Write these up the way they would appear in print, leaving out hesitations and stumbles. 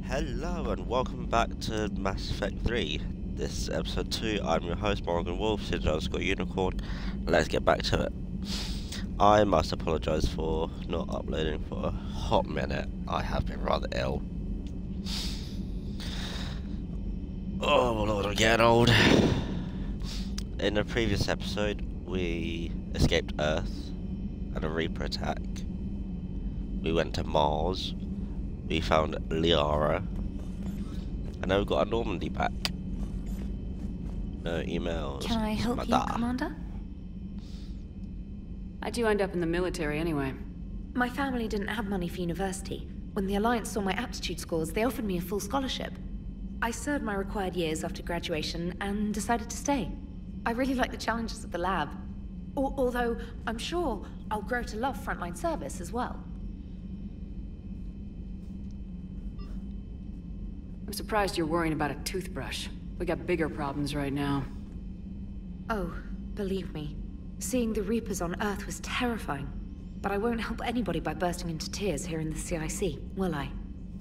Hello and welcome back to Mass Effect 3. This is episode 2. I'm your host Morgan Wolf, Unicorn. Let's get back to it. I must apologise for not uploading for a hot minute. I have been rather ill. Oh Lord, I'm getting old. In the previous episode, we escaped Earth and a Reaper attack. We went to Mars. We found Liara, and now we've got our Normandy back. No emails. Can I help you, Commander? How'd you end up in the military anyway? My family didn't have money for university. When the Alliance saw my aptitude scores, they offered me a full scholarship. I served my required years after graduation and decided to stay. I really like the challenges of the lab. Although, I'm sure I'll grow to love frontline service as well. I'm surprised you're worrying about a toothbrush. We got bigger problems right now. Oh, believe me. Seeing the Reapers on Earth was terrifying. But I won't help anybody by bursting into tears here in the CIC, will I?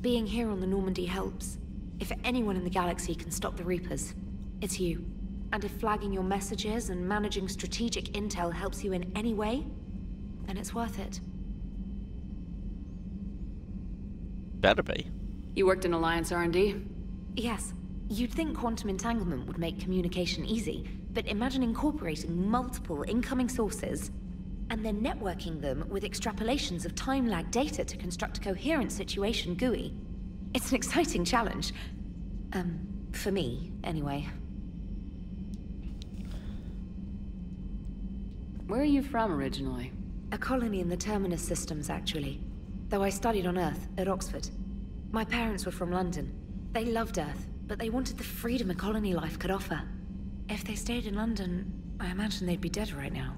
Being here on the Normandy helps. If anyone in the galaxy can stop the Reapers, it's you. And if flagging your messages and managing strategic intel helps you in any way, then it's worth it. Better be. You worked in Alliance R&D? Yes. You'd think quantum entanglement would make communication easy, but imagine incorporating multiple incoming sources and then networking them with extrapolations of time-lag data to construct a coherent situation GUI. It's an exciting challenge. For me, anyway. Where are you from originally? A colony in the Terminus systems, actually. Though I studied on Earth, at Oxford. My parents were from London. They loved Earth, but they wanted the freedom a colony life could offer. If they stayed in London, I imagine they'd be dead right now.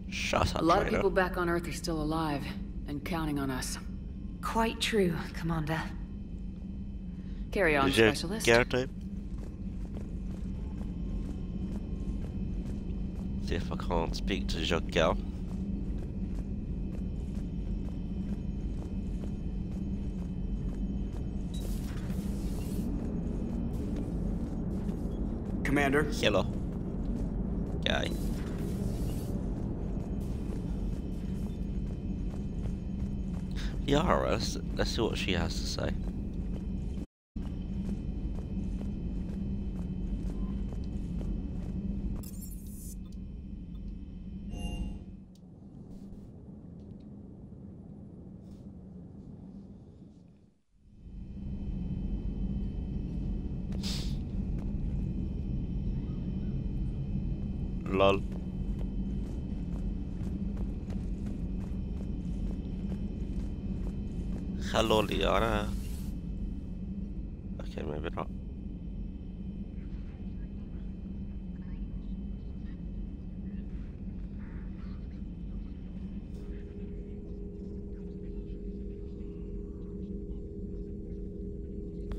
Shut up, A lot of trainer. people back on Earth are still alive, and counting on us. Quite true, Commander. Carry on, Did you Specialist. get it? See if I can't speak to your girl. Commander. Hello. Guy. Yara, let's see what she has to say. Lol. Hello, Liara. Okay, maybe not.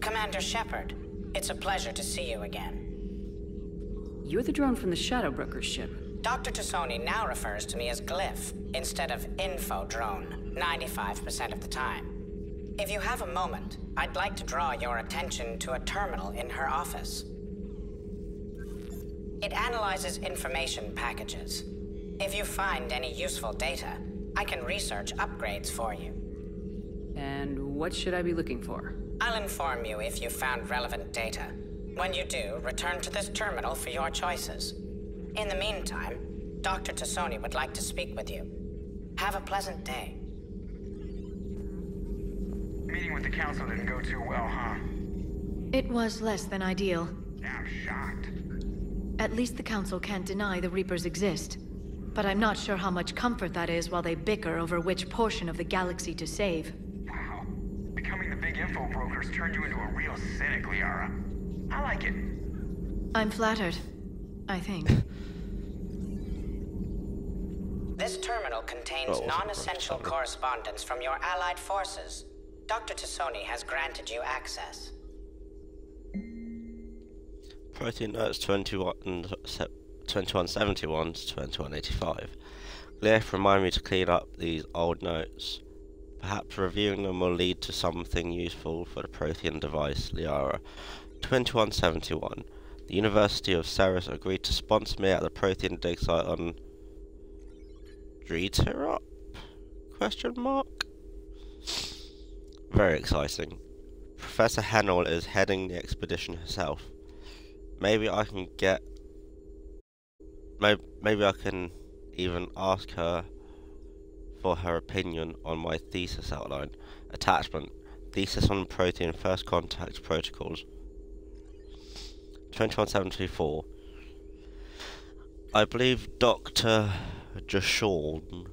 Commander Shepard, it's a pleasure to see you again. You're the drone from the Shadow Broker's ship. Dr. Tassoni now refers to me as Glyph instead of Info Drone, 95% of the time. If you have a moment, I'd like to draw your attention to a terminal in her office. It analyzes information packages. If you find any useful data, I can research upgrades for you. And what should I be looking for? I'll inform you if you found relevant data. When you do, return to this terminal for your choices. In the meantime, Dr. Tassoni would like to speak with you. Have a pleasant day. Meeting with the council didn't go too well, huh? It was less than ideal. Yeah, I'm shocked. At least the council can't deny the Reapers exist. But I'm not sure how much comfort that is while they bicker over which portion of the galaxy to save. Wow. Becoming the big info brokers turned you into a real cynic, Liara. I like it. I'm flattered. I think. This terminal contains non-essential correspondence from your allied forces. Dr. Tassoni has granted you access. Protein notes 2171 to 2185. Glyph reminded me to clean up these old notes. Perhaps reviewing them will lead to something useful for the Prothean device, Liara. 2171. The University of Ceres agreed to sponsor me at the Prothean dig site on Dreeterop? Question mark? Very exciting. Professor Hennel is heading the expedition herself. Maybe I can even ask her for her opinion on my thesis outline. Attachment: Thesis on Prothean First Contact Protocols. 21724. I believe Dr. Jashawn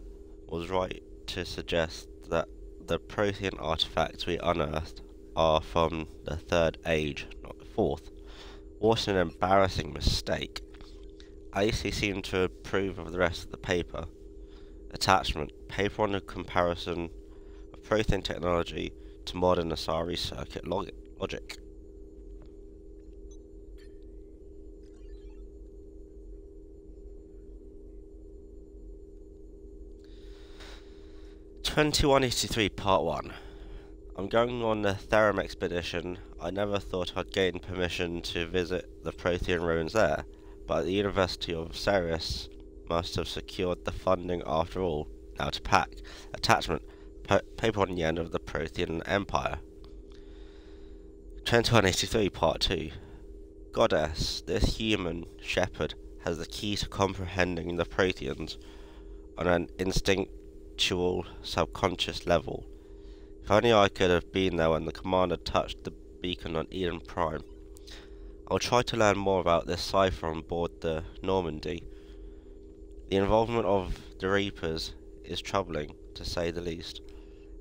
was right to suggest that the Prothean artifacts we unearthed are from the Third Age, not the Fourth. What an embarrassing mistake. At least he seemed to approve of the rest of the paper. Attachment: Paper on the comparison of Prothean technology to modern Asari circuit logic. (2183) Part 1. I'm going on the Therum expedition. I never thought I'd gain permission to visit the Prothean ruins there, but the University of Ceres must have secured the funding after all. Now to pack. Attachment: Paper on the end of the Prothean Empire. 2183 Part 2. Goddess, this human shepherd has the key to comprehending the Protheans on an instinctual, subconscious level. If only I could have been there when the commander touched the beacon on Eden Prime. I'll try to learn more about this cipher on board the Normandy. The involvement of the Reapers is troubling, to say the least.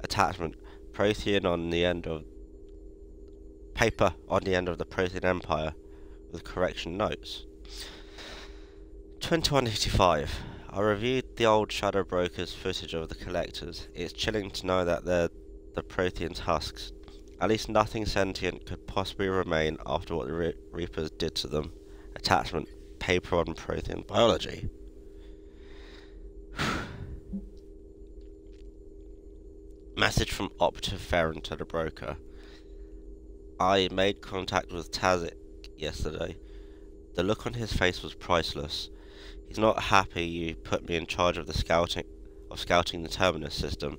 Attachment: Prothean on the end of paper on the end of the Prothean Empire with correction notes. 2185. I reviewed the old Shadow Brokers footage of the Collectors. It's chilling to know that they're the Prothean's husks. At least nothing sentient could possibly remain after what the Reapers did to them. Attachment: Paper on Prothean biology. Message from Operative Farron to the broker. I made contact with Tazik yesterday. The look on his face was priceless. He's not happy you put me in charge of the scouting the Terminus system,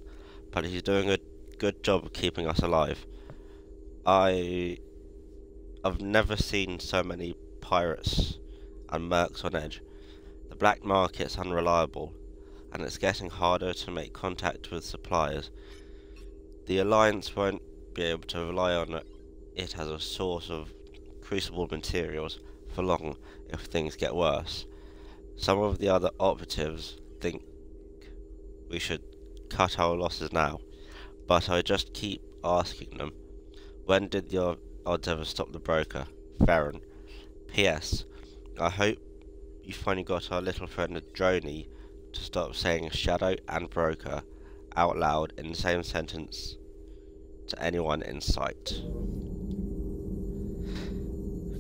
but he's doing a good job of keeping us alive. I've never seen so many pirates and mercs on edge. The black market's unreliable, and it's getting harder to make contact with suppliers. The Alliance won't be able to rely on it as a source of crucible materials for long if things get worse. Some of the other operatives think we should cut our losses now, but I just keep asking them, when did your odds ever stop the broker? Farron. P.S. I hope you finally got our little friend Droney to stop saying shadow and broker out loud in the same sentence to anyone in sight.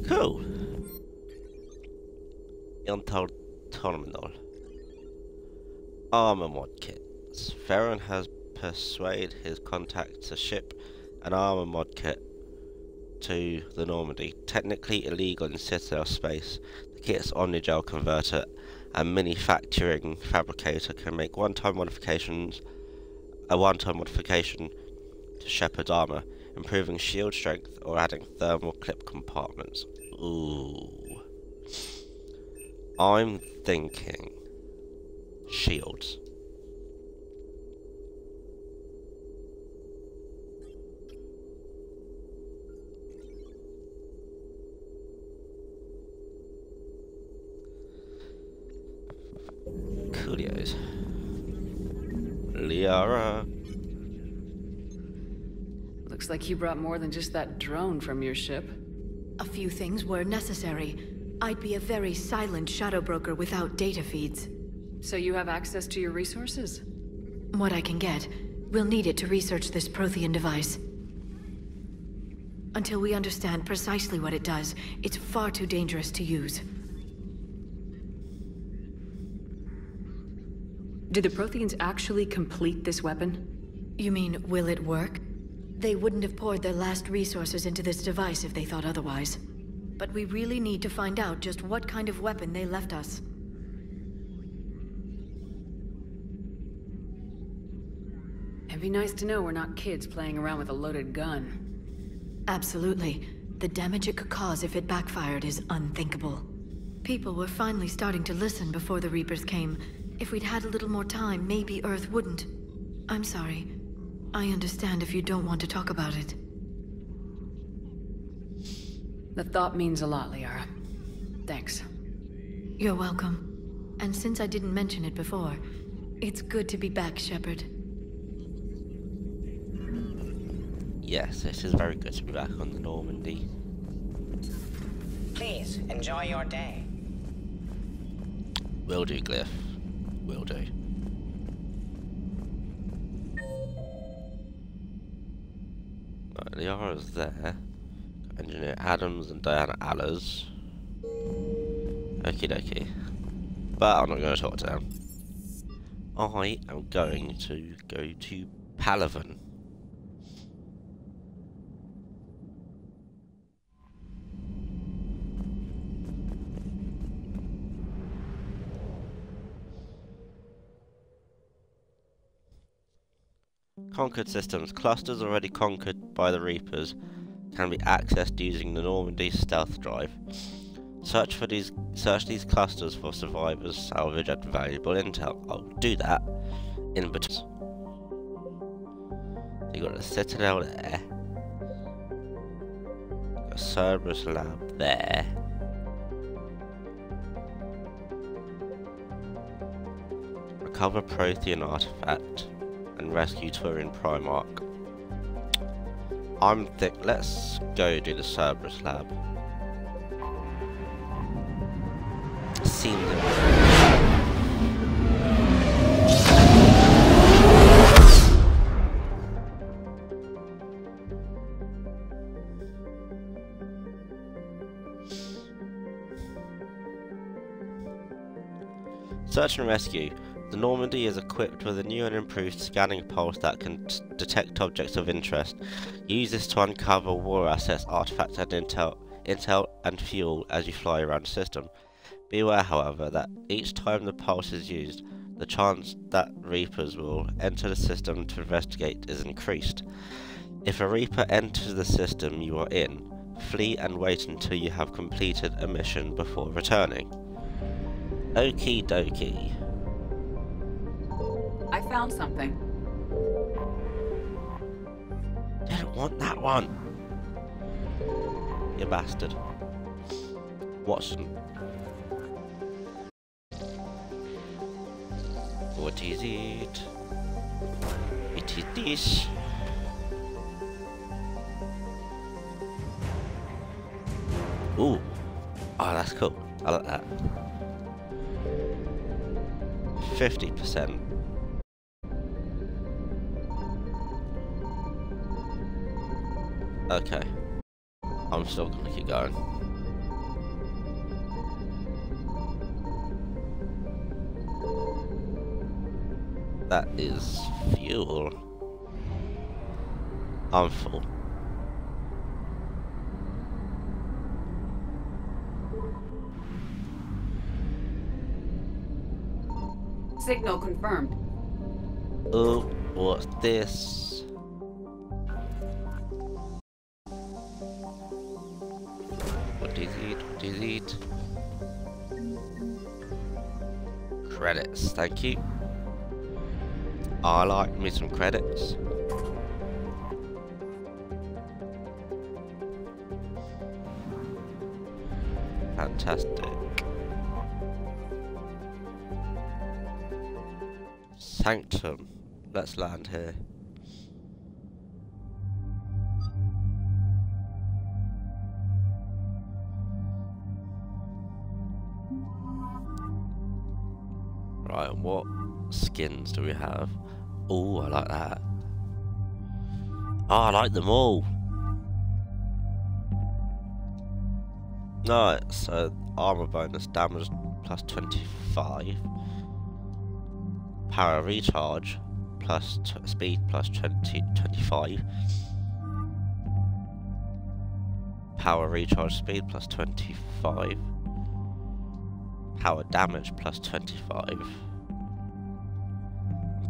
Cool. Untold Terminal. Armor mod kits. Farron has persuaded his contact to ship an armor mod kit to the Normandy. Technically illegal in Citadel space, the kit's Omnigel converter and manufacturing fabricator can make a one-time modification to Shepard's armor, improving shield strength or adding thermal clip compartments. Ooh. I'm thinking shields. Coolios. Liara. Looks like you brought more than just that drone from your ship. A few things were necessary. I'd be a very silent shadow broker without data feeds. So you have access to your resources? What I can get. We'll need it to research this Prothean device. Until we understand precisely what it does, it's far too dangerous to use. Did the Protheans actually complete this weapon? You mean, will it work? They wouldn't have poured their last resources into this device if they thought otherwise. But we really need to find out just what kind of weapon they left us. It'd be nice to know we're not kids playing around with a loaded gun. Absolutely. The damage it could cause if it backfired is unthinkable. People were finally starting to listen before the Reapers came. If we'd had a little more time, maybe Earth wouldn't. I'm sorry. I understand if you don't want to talk about it. The thought means a lot, Liara. Thanks. You're welcome. And since I didn't mention it before, it's good to be back, Shepard. Yes, it is very good to be back on the Normandy. Please, enjoy your day. Will do, Glyph. Will do. Right, Liara's there. Engineer Adams and Diana Allers. Okie dokie. But I'm not going to talk to them. I am going to go to Palaven. Conquered systems. Clusters already conquered by the Reapers can be accessed using the Normandy stealth drive. Search these clusters for survivors, salvage, and valuable intel. I'll do that in between. You got a Citadel there. A Cerberus lab there. Recover Prothean artifact and rescue Turin Primarch. Let's go do the Cerberus lab. Seems Search and rescue. The Normandy is equipped with a new and improved scanning pulse that can detect objects of interest. Use this to uncover war assets, artifacts, and intel and fuel as you fly around the system. Be aware, however, that each time the pulse is used, the chance that Reapers will enter the system to investigate is increased. If a Reaper enters the system you are in, flee and wait until you have completed a mission before returning. Okie dokie. I found something. Didn't want that one. You bastard. Watson. What is it? It is this. Ooh. Oh, that's cool. I like that. 50%. Okay. I'm still gonna keep going. That is fuel. I'm full. Signal confirmed. Oh, what's this? What is it? What is it? Credits, thank you. I like me some credits. Fantastic. Sanctum. Let's land here. Right, what skins do we have? Oh, I like that. Oh, I like them all. No, so armor bonus, damage plus 25. Power recharge plus speed plus 25. Power recharge speed plus 25. Power damage plus 25.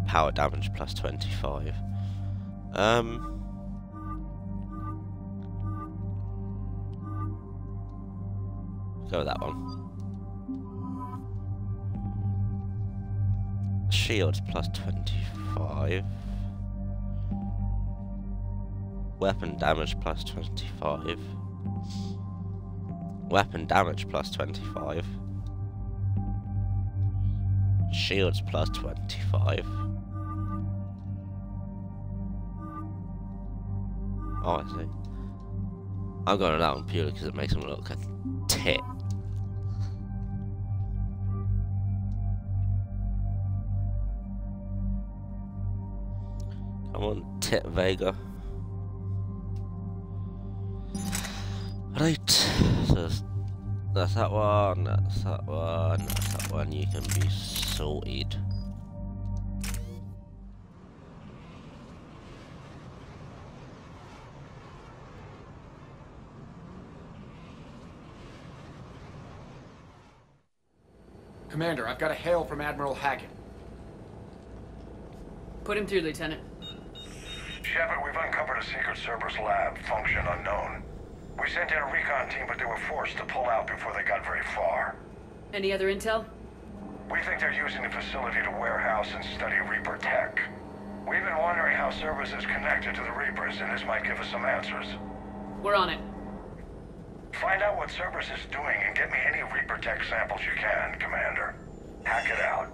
Power damage plus 25. Go with that one. Shields plus 25. Weapon damage plus 25. Weapon damage plus 25. Shields plus 25. Oh, I see. I'm going with that one purely because it makes him look like a tit. Come on, Tit Vega. Right, so that's that one, that's that one, that's that one. You can be sorted. Commander, I've got a hail from Admiral Hackett. Put him through, Lieutenant. Shepard, we've uncovered a secret Cerberus lab, function unknown. We sent in a recon team, but they were forced to pull out before they got very far. Any other intel? We think they're using the facility to warehouse and study Reaper tech. We've been wondering how Cerberus is connected to the Reapers, and this might give us some answers. We're on it. Find out what Cerberus is doing and get me any Reaper tech samples you can, Commander. Hack it out.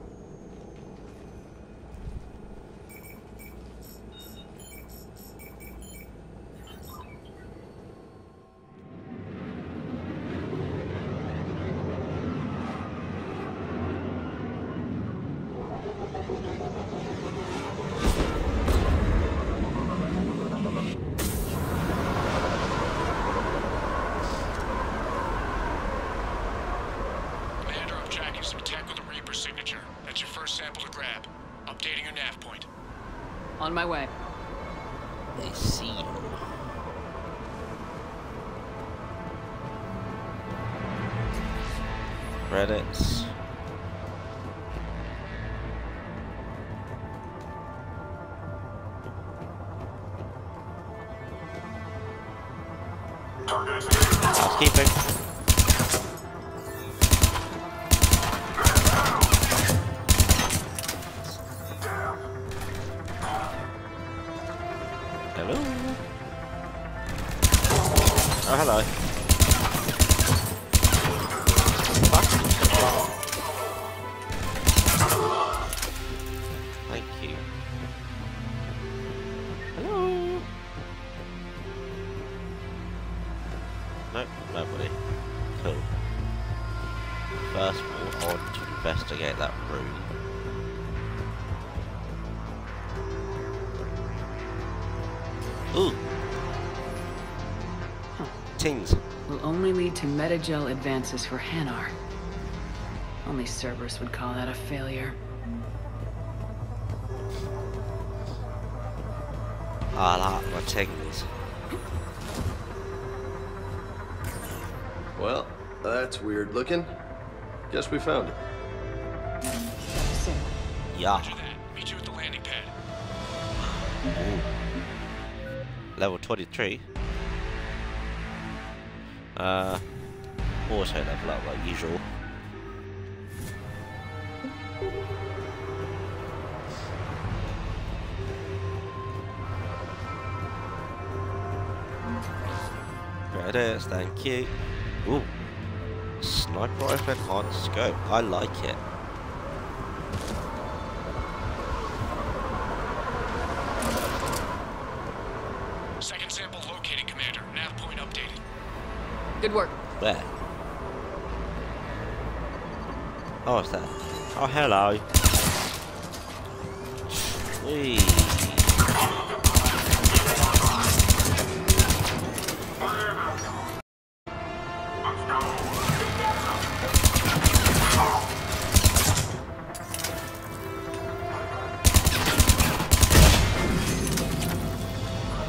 On my way. I see you. Credits. Housekeeping. Hello. Oh, hello. Thank you. Hello. Nope, nobody. Cool. First, we're on to investigate that room. Ooh. Tings. Will only lead to metagel advances for Hanar. Only Cerberus would call that a failure. I like my tings. Well, that's weird looking. Guess we found it. Yeah. Meet you at the landing pad. Ooh. Level 23. Auto level up like usual. Credits, thank you. Ooh. Sniper rifle enhanced scope. I like it. Second sample located, Commander. Nav point updated. Good work. Where? Oh, what's that? Oh, hello. Whee.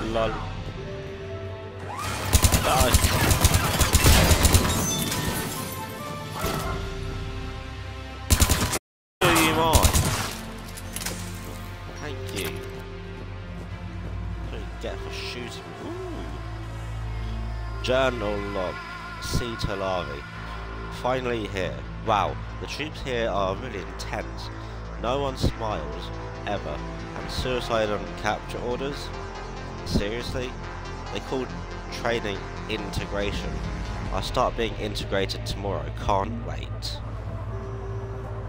lol. Die. Do you mind? Thank you. What do you get for shooting? Ooh. Journal log. C. Talavi. Finally here. Wow, the troops here are really intense. No one smiles, ever. And suicide on capture orders? Seriously? They call training integration. I'll start being integrated tomorrow, can't wait.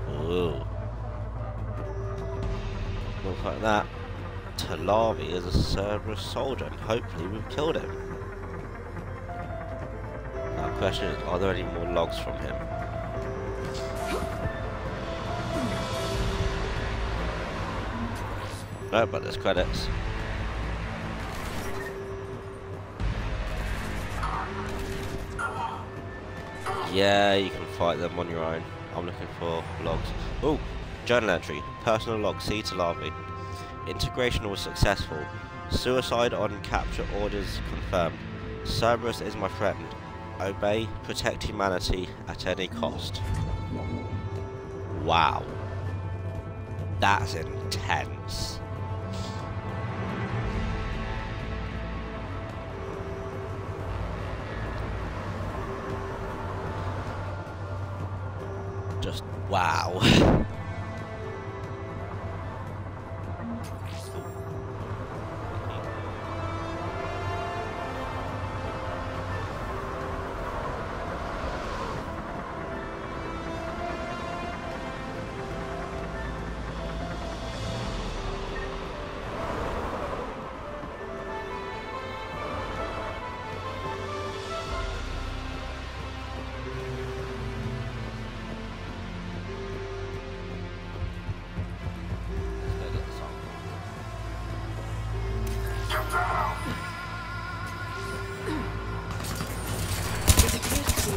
Ooh. Look like that. Talavi is a Cerberus soldier, and hopefully we've killed him. Now the question is, are there any more logs from him? No, but there's credits. Yeah, you can fight them on your own. I'm looking for logs. Oh, journal entry. Personal log, C. Talavi. Integration was successful. Suicide on capture orders confirmed. Cerberus is my friend. Obey, protect humanity at any cost. Wow. That's intense. Just wow.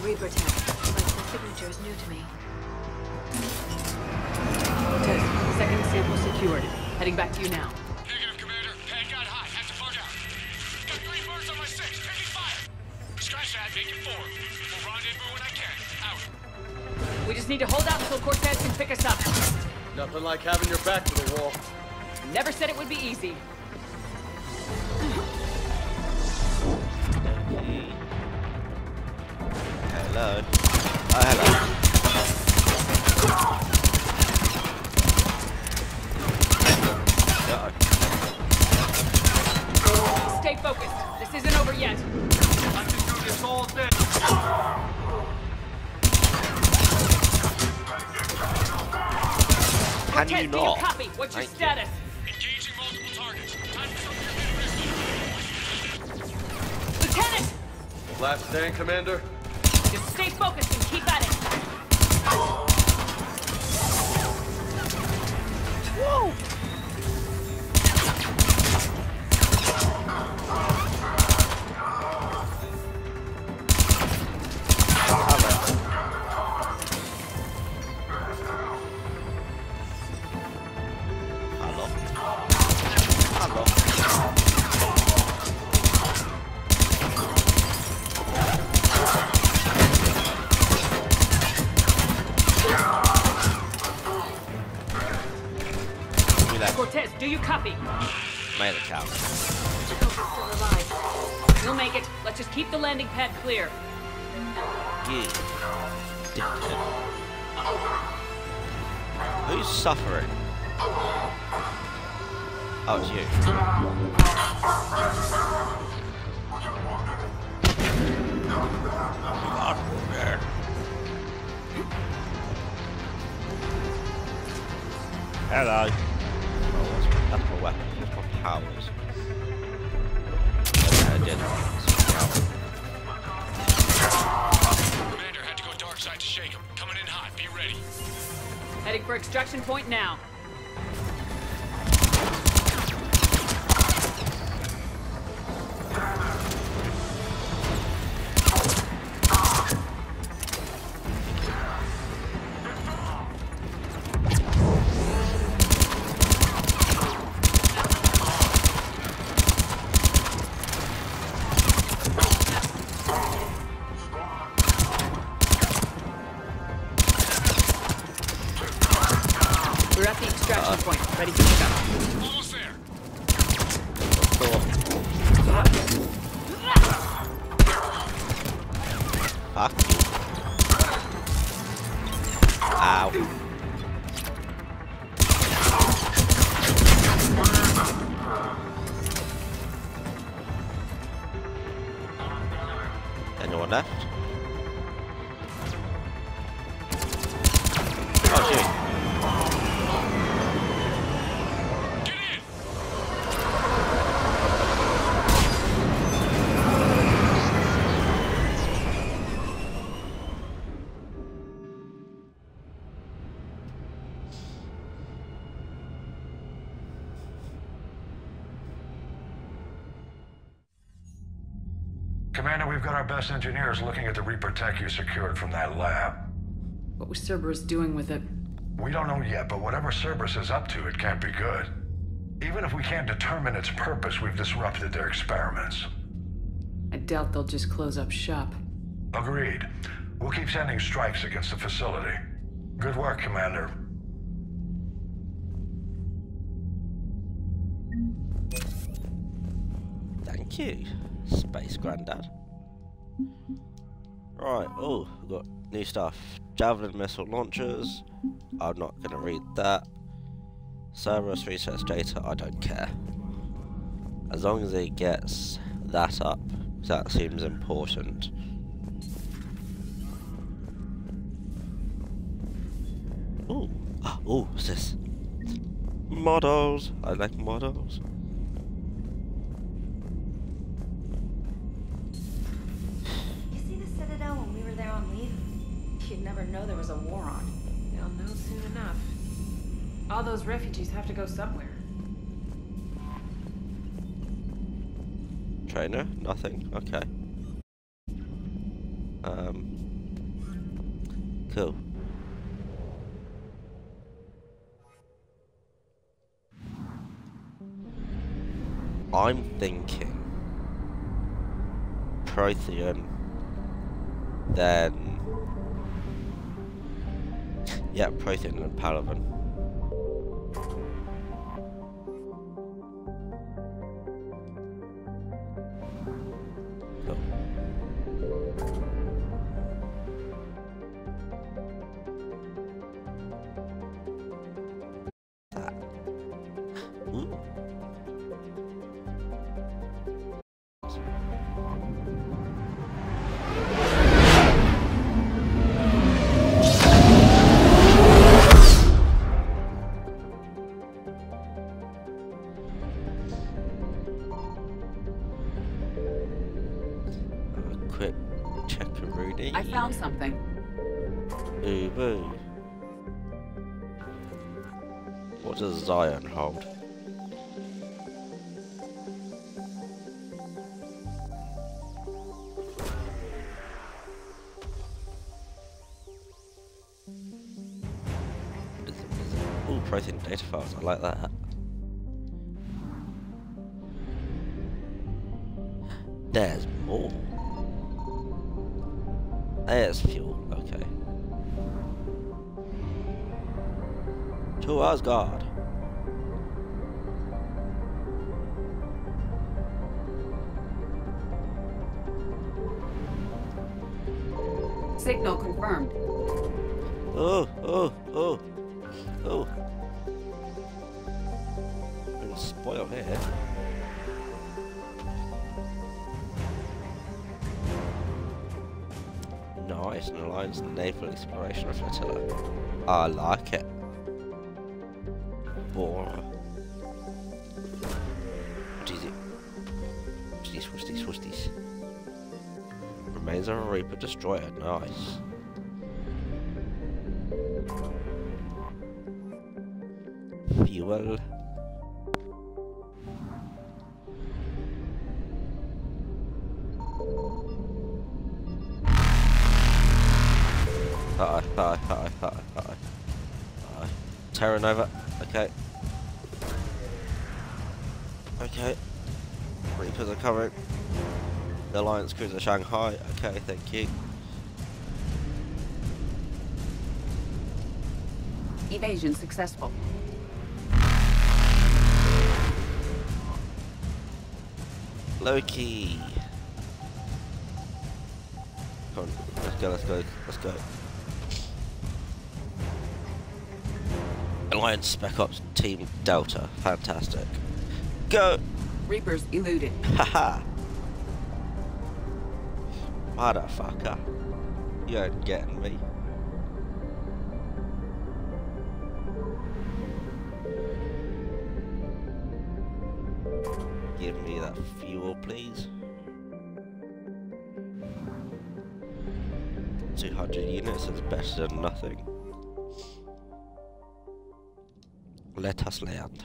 Reaper tech, but the signature is new to me. Tess, second sample secured. Heading back to you now. Negative, Commander. Pad got hot. Had to bug out. Got 3 birds on my 6. Taking fire. Scratch that. Make it 4. We'll rendezvous when I can. Out. We just need to hold out until Cortez can pick us up. Nothing like having your back to the wall. Never said it would be easy. Hello. Oh, hello. Stay focused. This isn't over yet. I can do this all day. Can Cortez, you do not? copy? What's your status? Engaging multiple targets. Time for something to Lieutenant! Last stand, Commander. Just stay focused and keep at it. Whoa! Cortez, do you copy? Made it count. We'll make it. Let's just keep the landing pad clear. Yeah. Dickhead. Who's suffering? Oh, it's you. Hello. That's my weapon. What's my powers? Okay, I did. Commander had to go dark side to shake him. Coming in hot. Be ready. Heading for extraction point now. at the extraction point. Ready for pickup. Almost there. Cool. Fuck. Ow. Anyone left? Oh, shoot. Get in. Commander, we've got our best engineers looking at the Reaper tech you secured from that lab. What was Cerberus doing with it? We don't know yet, but whatever Cerberus is up to, it can't be good. Even if we can't determine its purpose, we've disrupted their experiments. I doubt they'll just close up shop. Agreed. We'll keep sending strikes against the facility. Good work, Commander. Thank you, Space Grandad. Right, oh, we've got new stuff. Javelin missile launchers. I'm not going to read that. Cerberus research data, I don't care. As long as it gets that up, that seems important. Ooh, ooh, what's this? Models, I like models. You see the Citadel when we were there on leave? You'd never know there was a war on. They'll know soon enough. All those refugees have to go somewhere. Trainer? Nothing. Okay. Cool. I'm thinking Prothean, then yeah, Prothean and Palaven. Cool. That. Ooh. Quick check of Rudy. I found something. Ooh, boo. What does Zion hold? Ooh, Prothean data files, I like that. There's more. There's fuel, okay. To Asgard. Signal confirmed. Oh, oh, oh, oh. Been spoiled here. Nice, an Alliance naval exploration flotilla. I like it. Bora. What is it? What's these? Remains of a Reaper destroyer, nice. Fuel. Hi. Terra Nova, okay. Okay. Reapers are coming. The Alliance cruiser Shanghai, okay, thank you. Evasion successful. Loki. Come on, let's go. Alliance Spec Ops Team Delta. Fantastic. Go! Reapers eluded. Haha! Motherfucker. You ain't getting me. Give me that fuel, please. 200 units is better than nothing. Let us land.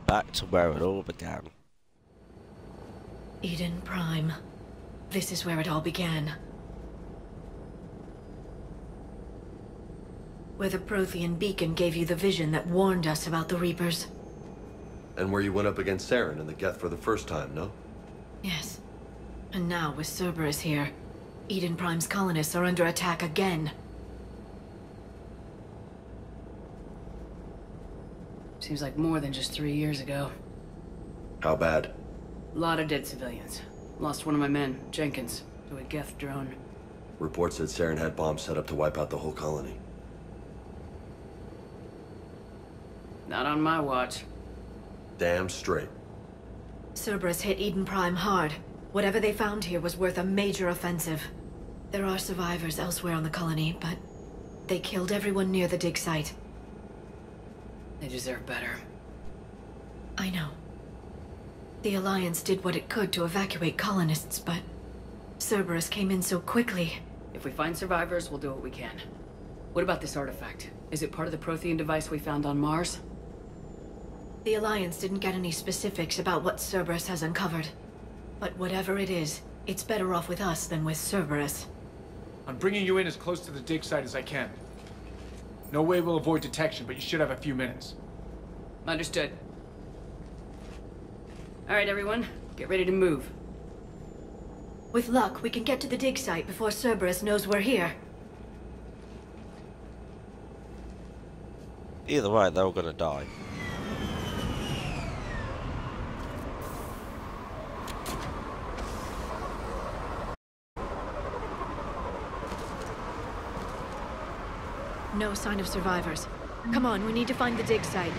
Back to where it all began. Eden Prime. This is where it all began. Where the Prothean beacon gave you the vision that warned us about the Reapers. And where you went up against Saren and the Geth for the first time, no? Yes. And now, with Cerberus here, Eden Prime's colonists are under attack again. Seems like more than just 3 years ago. How bad? A lot of dead civilians. Lost one of my men, Jenkins, to a Geth drone. Reports said Saren had bombs set up to wipe out the whole colony. Not on my watch. Damn straight. Cerberus hit Eden Prime hard. Whatever they found here was worth a major offensive. There are survivors elsewhere on the colony, but they killed everyone near the dig site. They deserve better. I know. The Alliance did what it could to evacuate colonists, but Cerberus came in so quickly. If we find survivors, we'll do what we can. What about this artifact? Is it part of the Prothean device we found on Mars? The Alliance didn't get any specifics about what Cerberus has uncovered. But whatever it is, it's better off with us than with Cerberus. I'm bringing you in as close to the dig site as I can. No way we'll avoid detection, but you should have a few minutes. Understood. All right, everyone. Get ready to move. With luck, we can get to the dig site before Cerberus knows we're here. Either way, they're all gonna die. No sign of survivors. Come on, we need to find the dig site.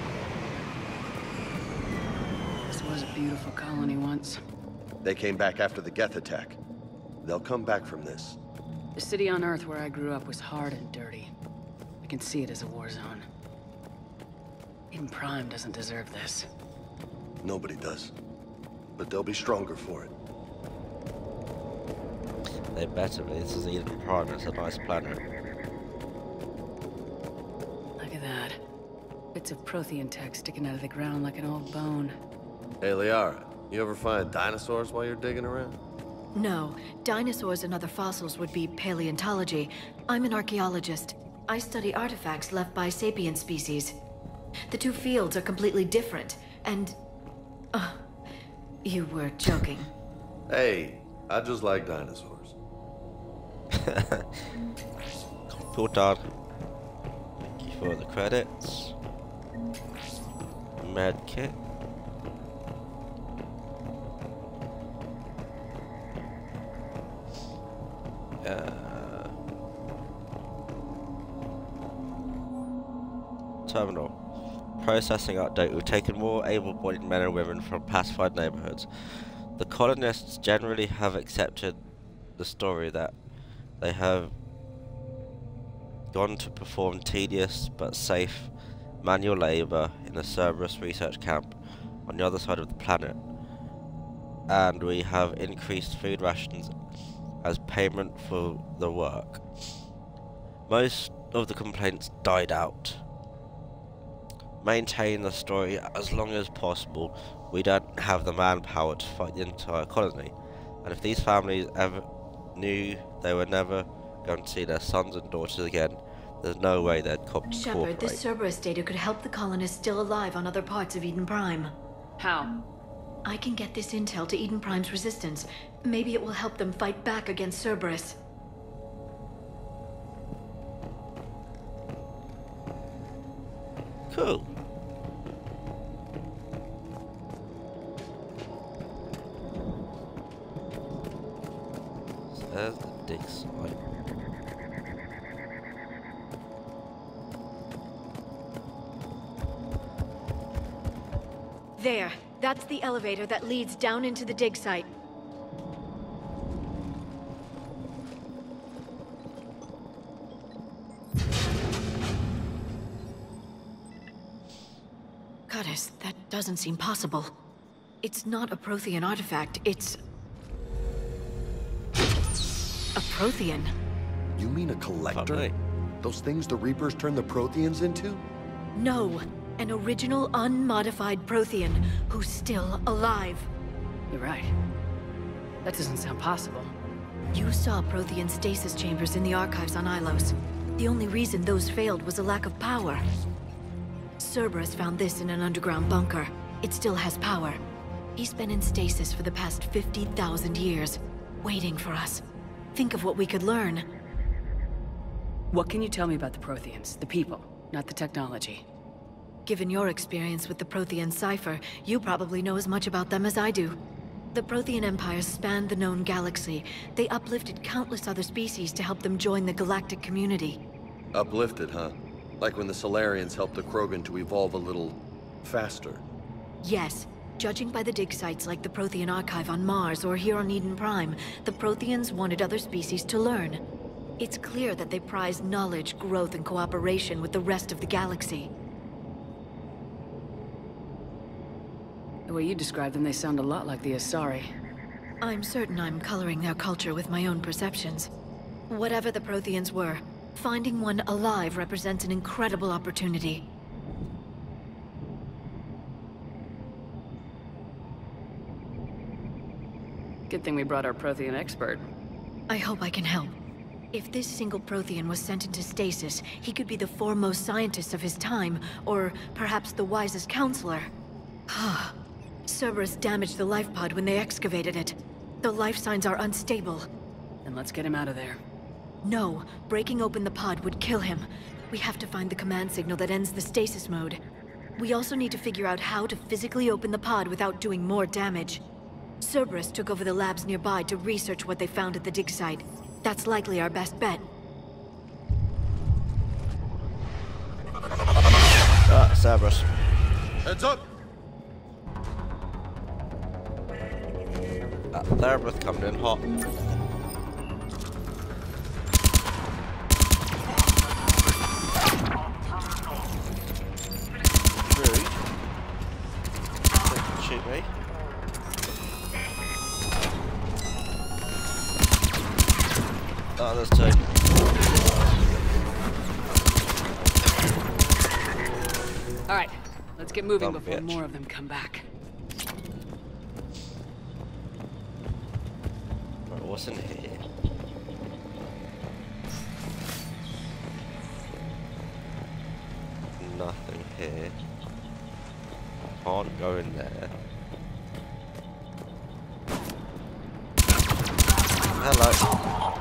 This was a beautiful colony once. They came back after the Geth attack. They'll come back from this. The city on Earth where I grew up was hard and dirty. I can see it as a war zone. Eden Prime doesn't deserve this. Nobody does. But they'll be stronger for it. They better be. This is Eden Prime. It's a nice planet. Look at that. Bits of Prothean tech sticking out of the ground like an old bone. Hey, Liara, you ever find dinosaurs while you're digging around? No. Dinosaurs and other fossils would be paleontology. I'm an archaeologist. I study artifacts left by sapient species. The two fields are completely different, and... you were joking. Hey, I just like dinosaurs. Computer. Thank you for the credits. Medkit. Terminal. Processing update. We've taken more able-bodied men and women from pacified neighborhoods. The colonists generally have accepted the story that they have gone to perform tedious but safe manual labor in a Cerberus research camp on the other side of the planet, and we have increased food rations as payment for the work. Most of the complaints died out. Maintain the story as long as possible we don't have the manpower to fight the entire colony. And if these families ever knew they were never going to see their sons and daughters again, there's no way they'd Shepard, cooperate. this Cerberus data could help the colonists still alive on other parts of Eden Prime. How? I can get this intel to Eden Prime's resistance. Maybe it will help them fight back against Cerberus. Cool. So there's the dig site. There. That's the elevator that leads down into the dig site. Goddess, that doesn't seem possible. It's not a Prothean artifact, it's... a Prothean. You mean a collector? Lovely. Those things the Reapers turn the Protheans into? No, an original unmodified Prothean who's still alive. You're right. That doesn't sound possible. You saw Prothean stasis chambers in the archives on Ilos. The only reason those failed was a lack of power. Cerberus found this in an underground bunker. It still has power. He's been in stasis for the past 50,000 years, waiting for us. Think of what we could learn. What can you tell me about the Protheans? The people, not the technology. Given your experience with the Prothean cipher, you probably know as much about them as I do. The Prothean Empire spanned the known galaxy. They uplifted countless other species to help them join the galactic community. Uplifted, huh? Like when the Solarians helped the Krogan to evolve a little... faster. Yes. Judging by the dig sites like the Prothean Archive on Mars or here on Eden Prime, the Protheans wanted other species to learn. It's clear that they prize knowledge, growth, and cooperation with the rest of the galaxy. The way you describe them, they sound a lot like the Asari. I'm certain I'm coloring their culture with my own perceptions. Whatever the Protheans were, finding one alive represents an incredible opportunity. Good thing we brought our Prothean expert. I hope I can help. If this single Prothean was sent into stasis, he could be the foremost scientist of his time, or perhaps the wisest counselor. Cerberus damaged the life pod when they excavated it. The life signs are unstable. Then let's get him out of there. No, breaking open the pod would kill him. We have to find the command signal that ends the stasis mode. We also need to figure out how to physically open the pod without doing more damage. Cerberus took over the labs nearby to research what they found at the dig site. That's likely our best bet. Cerberus. Heads up! Cerberus coming in hot. Rude. Don't shoot me. Oh, there's two. All right, let's get moving Dumb before bitch. more of them come back. Right, what's in here? Nothing here. Can't go in there. Hello.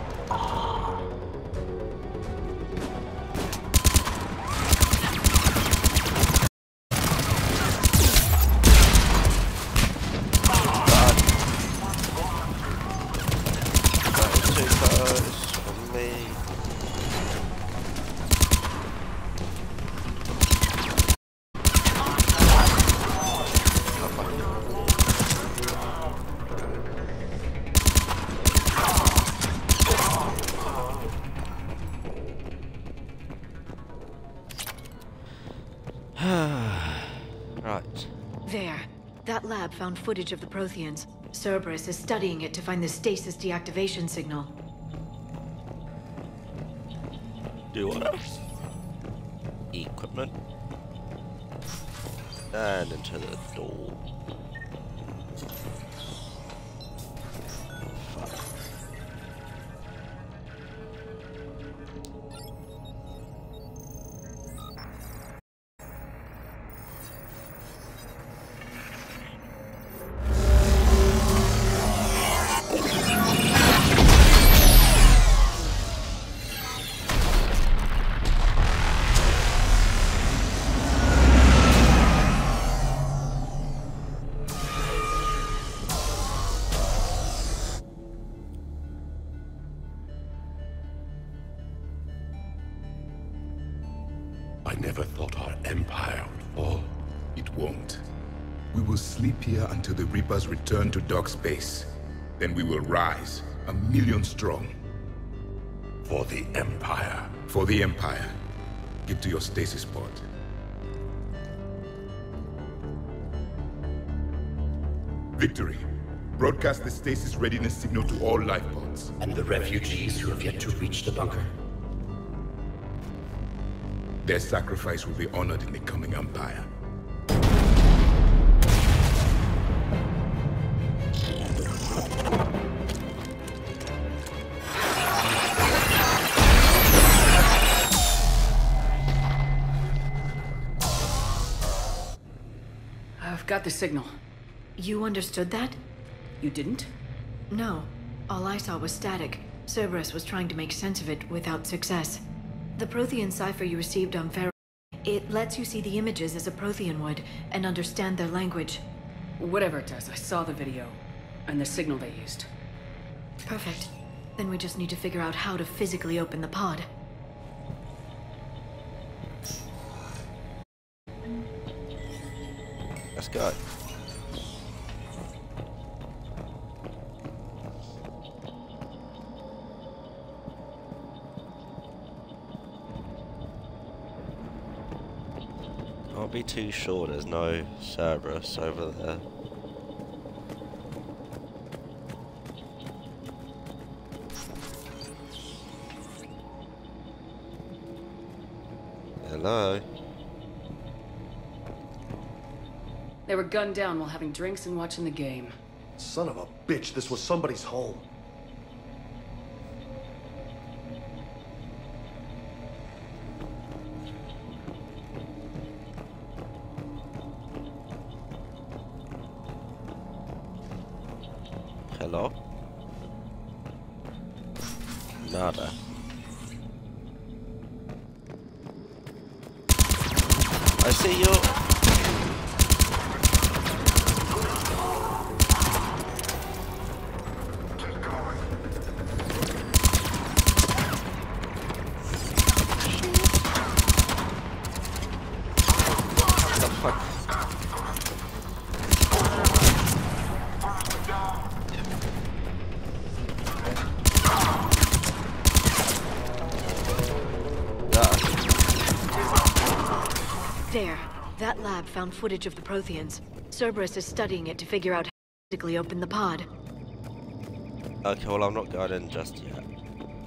Right. There. That lab found footage of the Protheans. Cerberus is studying it to find the stasis deactivation signal. Do what? Equipment. And into the door. I never thought our empire would fall. It won't. We will sleep here until the Reapers return to dark space. Then we will rise, 1,000,000 strong. For the Empire. For the Empire. Get to your stasis pod. Victory. Broadcast the stasis readiness signal to all life pods. And the refugees who have yet to reach the bunker? Their sacrifice will be honored in the coming Empire. I've got the signal. You understood that? You didn't? No. All I saw was static. Cerberus was trying to make sense of it without success. The Prothean cipher you received on Pharaoh, it lets you see the images as a Prothean would and understand their language. Whatever it does, I saw the video and the signal they used. Perfect. Then we just need to figure out how to physically open the pod. Let's go. Can't be too sure there's no Cerberus over there. Hello? They were gunned down while having drinks and watching the game. Son of a bitch, this was somebody's home. Hello? Nada. I see you. There. That lab found footage of the Protheans. Cerberus is studying it to figure out how to physically open the pod. Okay, well I'm not going in just yet,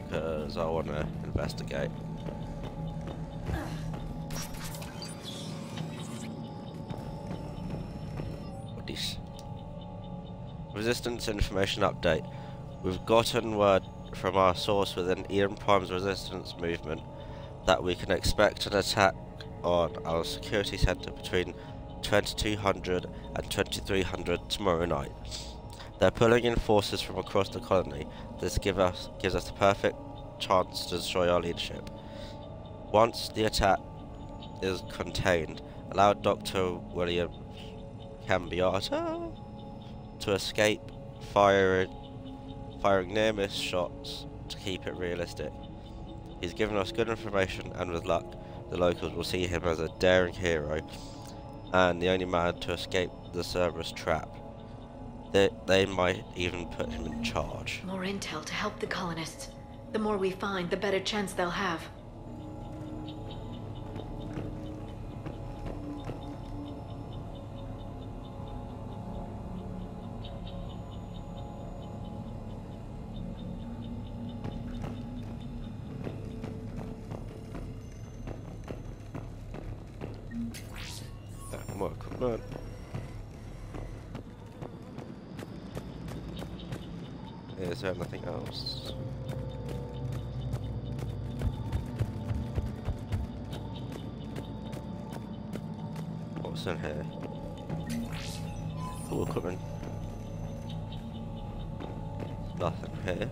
because I want to investigate. What is? Resistance information update. We've gotten word from our source within Ian Prime's resistance movement that we can expect an attack on our security center between 2200 and 2300 tomorrow night. They're pulling in forces from across the colony. This gives us the perfect chance to destroy our leadership. Once the attack is contained, allow Dr. William Cambiata to escape, firing near-miss shots to keep it realistic. He's given us good information, and with luck, the locals will see him as a daring hero and the only man to escape the Cerberus trap. They might even put him in charge. More intel to help the colonists. The more we find, the better chance they'll have. More equipment. Is there nothing else? What's in here? Cool equipment. Nothing here.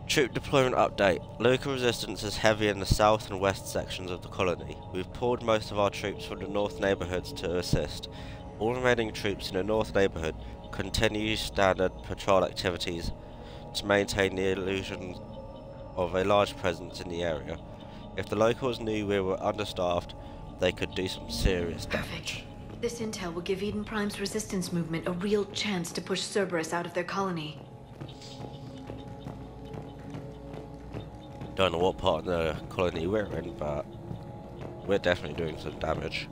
Troop deployment update. Local resistance is heavy in the south and west sections of the colony. We've pulled most of our troops from the north neighborhoods to assist. All remaining troops in the north neighborhood continue standard patrol activities to maintain the illusion of a large presence in the area. If the locals knew we were understaffed, they could do some serious damage. This intel will give Eden Prime's resistance movement a real chance to push Cerberus out of their colony. Don't know what part of the colony we're in, but we're definitely doing some damage.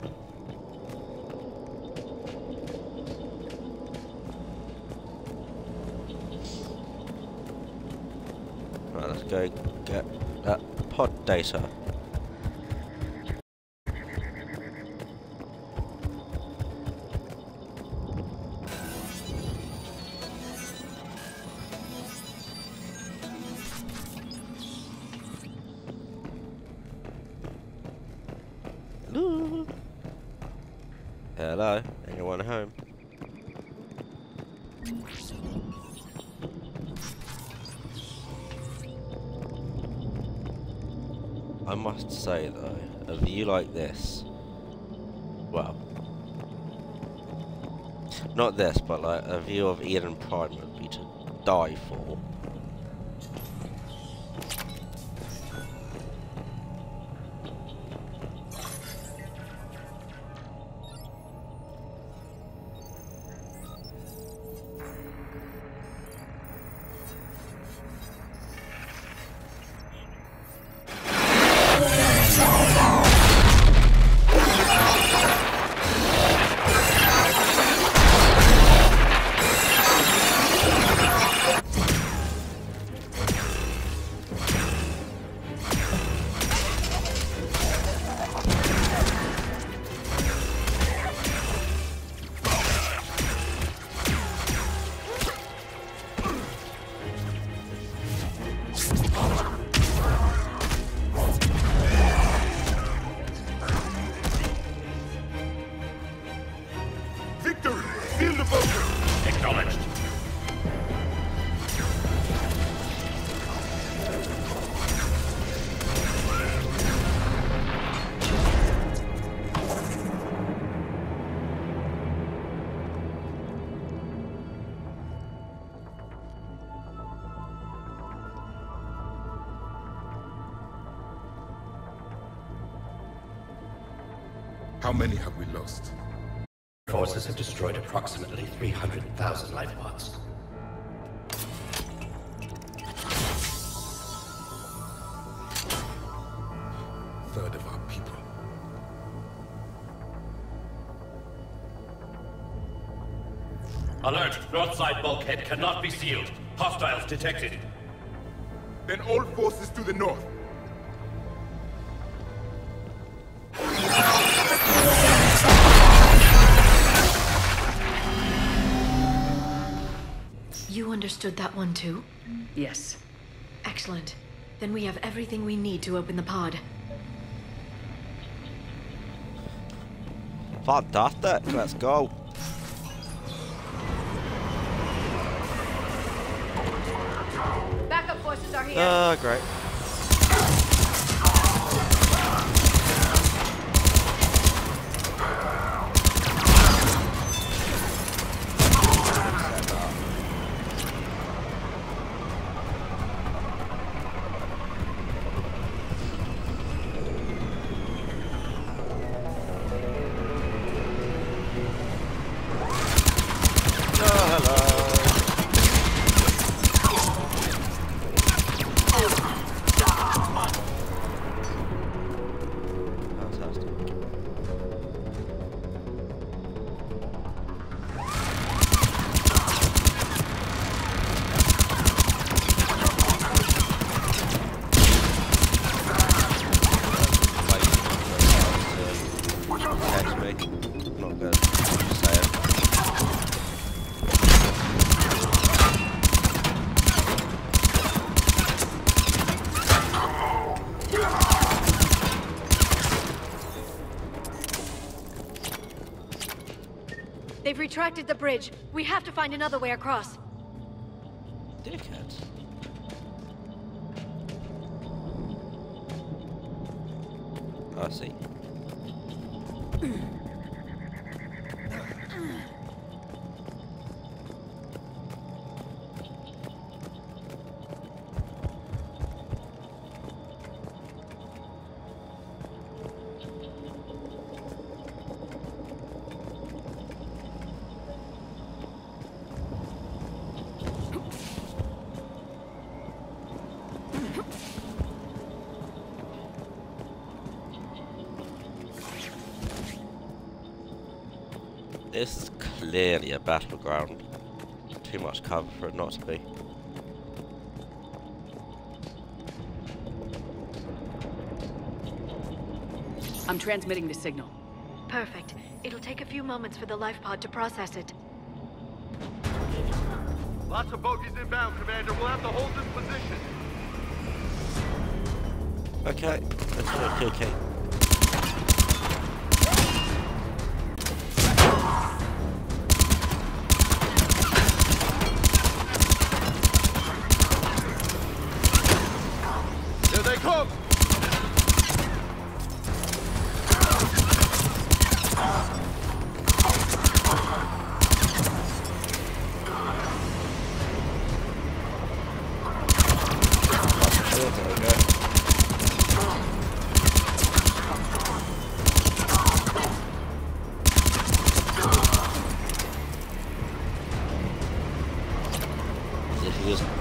Right, let's go get that pod data. Hello, anyone home? I must say though, a view like this, well, not this, but like a view of Eden Prime would be to die for. Acknowledged. How many have we lost? Forces have destroyed approximately 300,000 life pods. Third of our people. Alert! North side bulkhead cannot be sealed. Hostiles detected. Then all forces to the north. You understood that one too? Yes. Excellent. Then we have everything we need to open the pod. Fantastic, let's go. Backup forces are here. Great. Not good. Just saying. They've retracted the bridge. We have to find another way across. Dickheads. I see. This is clearly a battleground. Too much cover for it not to be. I'm transmitting the signal. Perfect. It'll take a few moments for the life pod to process it. Lots of bogies inbound, Commander. We'll have to hold this position. Okay, let's go, okay. Here they come!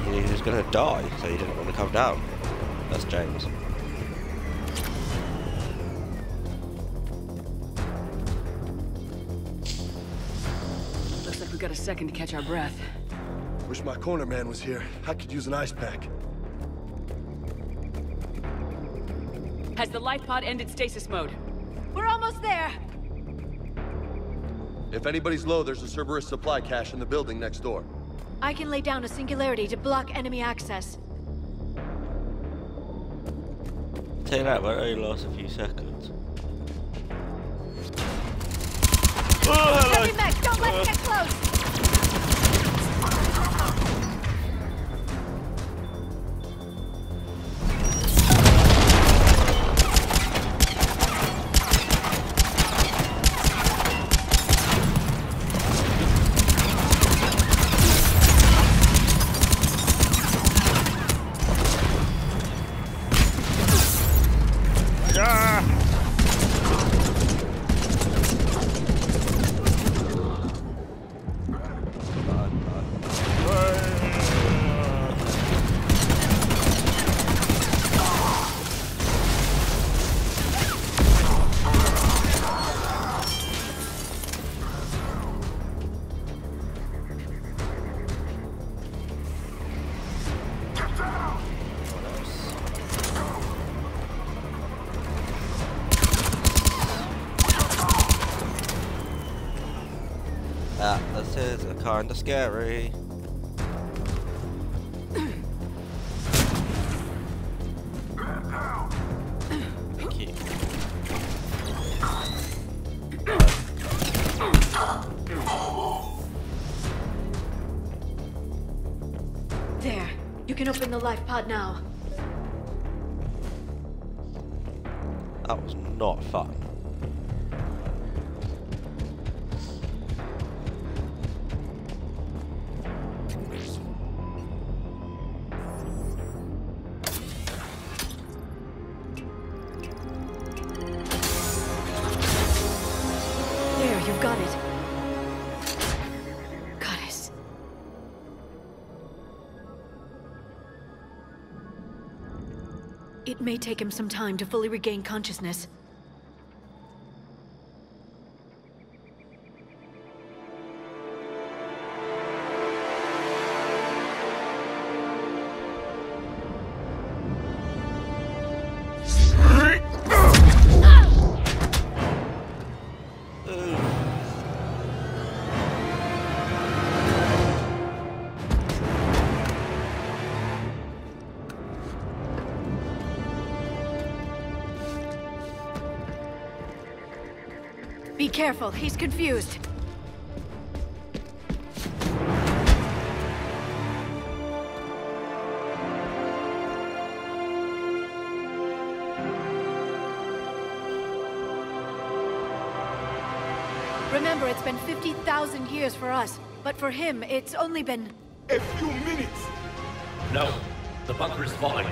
He was gonna die, so he didn't want to come down. That's James. Looks like we got a second to catch our breath. Wish my corner man was here. I could use an ice pack. Has the life pod ended stasis mode? We're almost there! If anybody's low, there's a Cerberus supply cache in the building next door. I can lay down a singularity to block enemy access. Tell you that, but it only lasts a few seconds. Oh, Heavy mech, don't let it get close! This is kinda scary. Thank you. There. You can open the life pod now. That was not fun. Got it. Goddess. It may take him some time to fully regain consciousness. Be careful, he's confused. Remember, it's been 50,000 years for us, but for him, it's only been... a few minutes! No, the bunker is falling.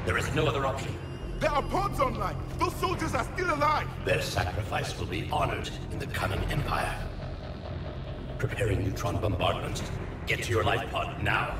There is no other option. There are pods online! Those soldiers are still alive! Their sacrifice will be honored in the coming Empire. Preparing neutron bombardment. Get to your life pod now.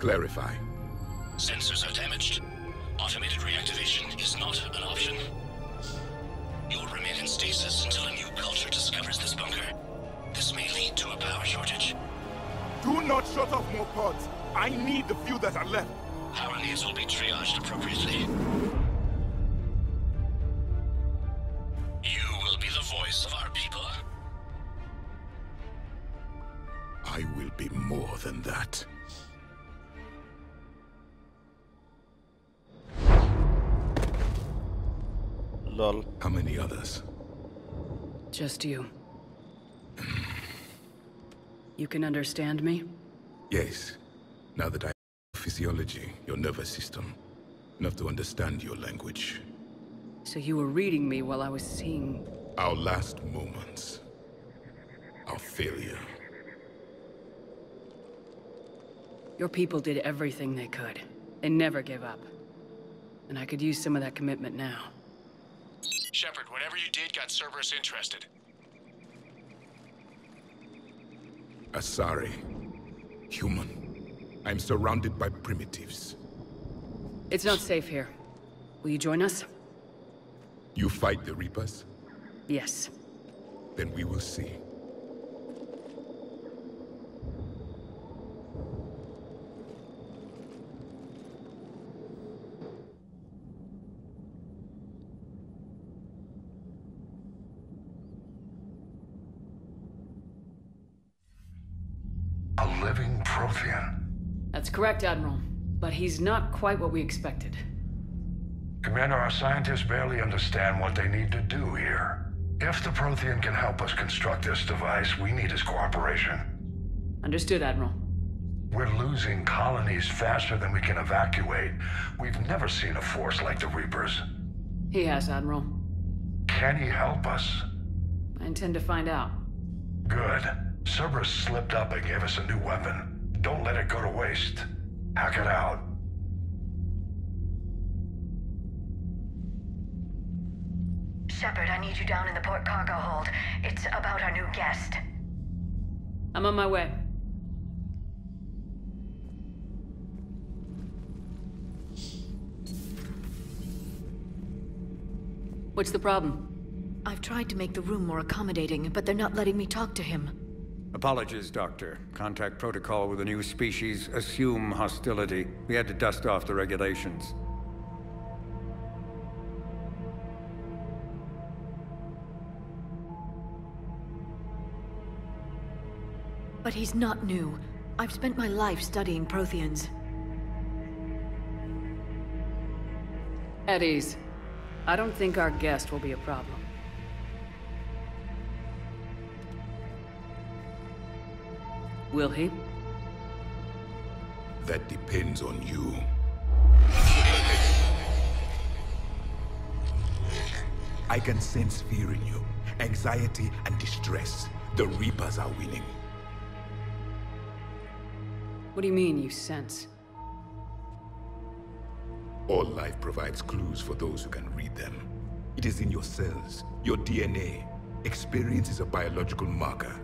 Clarify. Sensors are damaged. Automated reactivation is not an option. You'll remain in stasis until a new culture discovers this bunker. This may lead to a power shortage. Do not shut off more pods. I need the few that are left. Power needs will be triaged appropriately. You will be the voice of our people. I will be more than that. Lol. How many others? Just you. You can understand me? Yes. Now that I know physiology, your nervous system, enough to understand your language. So you were reading me while I was seeing... Our last moments. Our failure. Your people did everything they could. They never gave up. And I could use some of that commitment now. Shepard, whatever you did got Cerberus interested. Asari. Human. I'm surrounded by primitives. It's not safe here. Will you join us? You fight the Reapers? Yes. Then we will see. A living Prothean. That's correct, Admiral. But he's not quite what we expected. Commander, our scientists barely understand what they need to do here. If the Prothean can help us construct this device, we need his cooperation. Understood, Admiral. We're losing colonies faster than we can evacuate. We've never seen a force like the Reapers. He has, Admiral. Can he help us? I intend to find out. Good. Cerberus slipped up and gave us a new weapon. Don't let it go to waste. Hack it out. Shepard, I need you down in the port cargo hold. It's about our new guest. I'm on my way. What's the problem? I've tried to make the room more accommodating, but they're not letting me talk to him. Apologies, Doctor. Contact protocol with a new species. Assume hostility. We had to dust off the regulations. But he's not new. I've spent my life studying Protheans. At ease. I don't think our guest will be a problem. Will he? That depends on you. I can sense fear in you, anxiety and distress. The Reapers are winning. What do you mean, you sense? All life provides clues for those who can read them. It is in your cells, your DNA. Experience is a biological marker.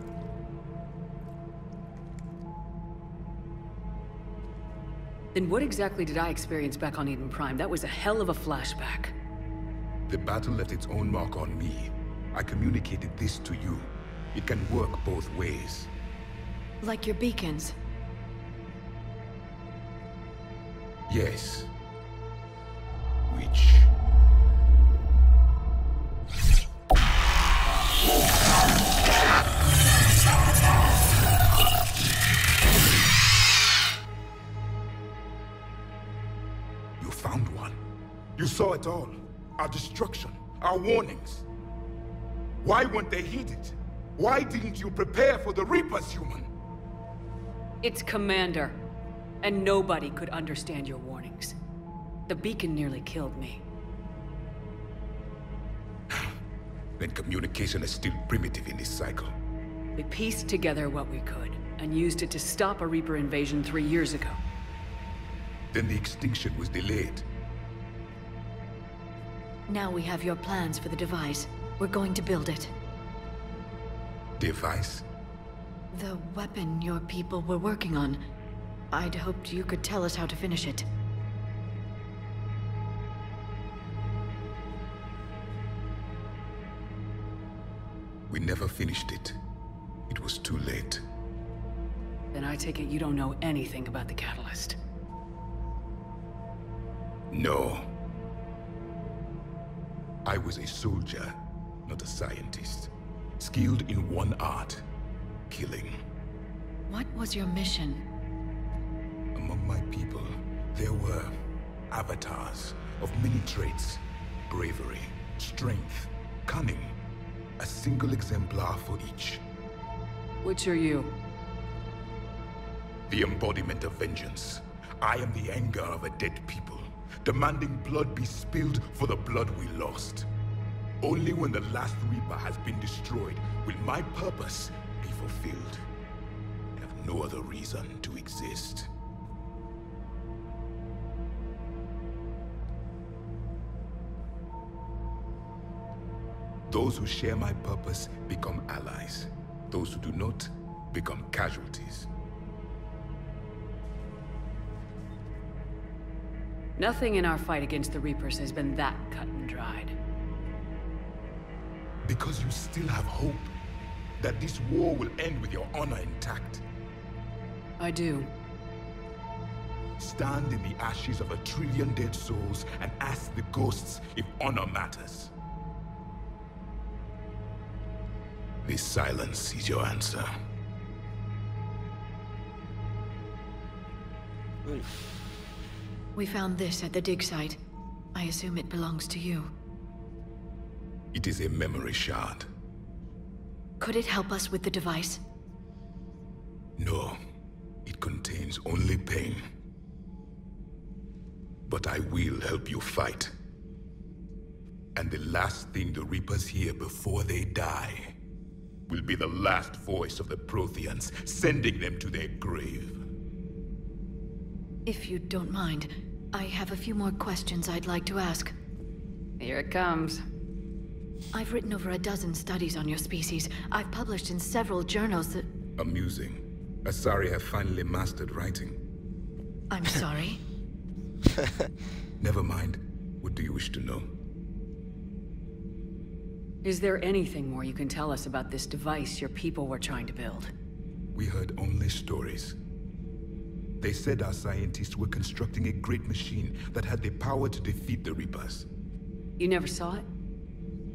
Then what exactly did I experience back on Eden Prime? That was a hell of a flashback. The battle left its own mark on me. I communicated this to you. It can work both ways. Like your beacons? Yes. Which... You found one. You saw it all. Our destruction, our warnings. Why weren't they heeded? Why didn't you prepare for the Reapers, human? It's Commander. And nobody could understand your warnings. The beacon nearly killed me. Then communication is still primitive in this cycle. We pieced together what we could, and used it to stop a Reaper invasion 3 years ago. Then the extinction was delayed. Now we have your plans for the device. We're going to build it. Device? The weapon your people were working on. I'd hoped you could tell us how to finish it. We never finished it. It was too late. Then I take it you don't know anything about the catalyst. No. I was a soldier, not a scientist. Skilled in one art, killing. What was your mission? Among my people, there were avatars of many traits. Bravery, strength, cunning. A single exemplar for each. Which are you? The embodiment of vengeance. I am the anger of a dead people, demanding blood be spilled for the blood we lost. Only when the last Reaper has been destroyed will my purpose be fulfilled. I have no other reason to exist. Those who share my purpose become allies. Those who do not become casualties. Nothing in our fight against the Reapers has been that cut and dried. Because you still have hope that this war will end with your honor intact. I do. Stand in the ashes of 1 trillion dead souls and ask the ghosts if honor matters. This silence is your answer. We found this at the dig site. I assume it belongs to you. It is a memory shard. Could it help us with the device? No. It contains only pain. But I will help you fight. And the last thing the Reapers hear before they die will be the last voice of the Protheans, sending them to their grave. If you don't mind, I have a few more questions I'd like to ask. Here it comes. I've written over 12 studies on your species. I've published in several journals that... Amusing. Asari have finally mastered writing. I'm sorry? Never mind. What do you wish to know? Is there anything more you can tell us about this device your people were trying to build? We heard only stories. They said our scientists were constructing a great machine that had the power to defeat the Reapers. You never saw it?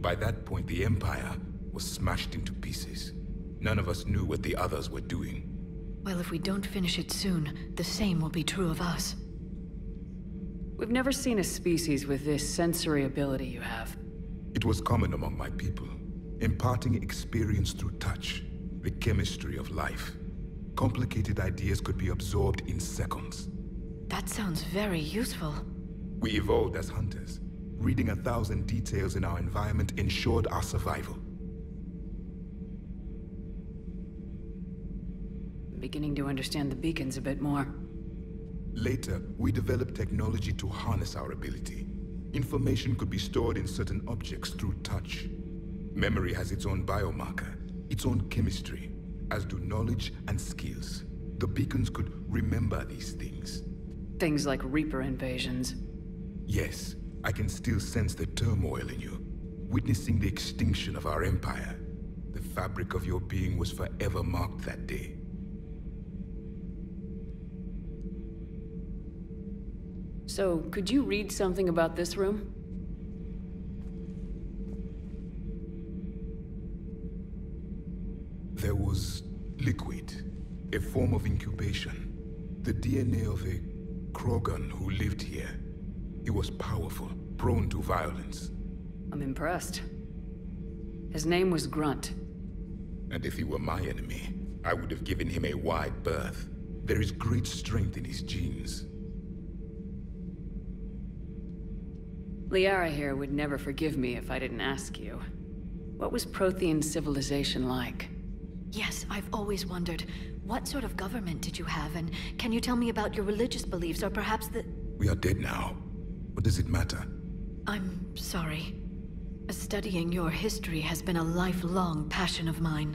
By that point, the Empire was smashed into pieces. None of us knew what the others were doing. Well, if we don't finish it soon, the same will be true of us. We've never seen a species with this sensory ability you have. It was common among my people, imparting experience through touch, the chemistry of life. Complicated ideas could be absorbed in seconds. That sounds very useful. We evolved as hunters. Reading 1,000 details in our environment ensured our survival. I'm beginning to understand the beacons a bit more. Later, we developed technology to harness our ability. Information could be stored in certain objects through touch. Memory has its own biomarker, its own chemistry, as do knowledge and skills. The beacons could remember these things. Things like Reaper invasions. Yes, I can still sense the turmoil in you, witnessing the extinction of our empire. The fabric of your being was forever marked that day. So, could you read something about this room? There was liquid, a form of incubation. The DNA of a Krogan who lived here. He was powerful, prone to violence. I'm impressed. His name was Grunt. And if he were my enemy, I would have given him a wide berth. There is great strength in his genes. Liara here would never forgive me if I didn't ask you. What was Prothean civilization like? Yes, I've always wondered. What sort of government did you have, and can you tell me about your religious beliefs, or perhaps the... We are dead now. What does it matter? I'm sorry. Studying your history has been a lifelong passion of mine.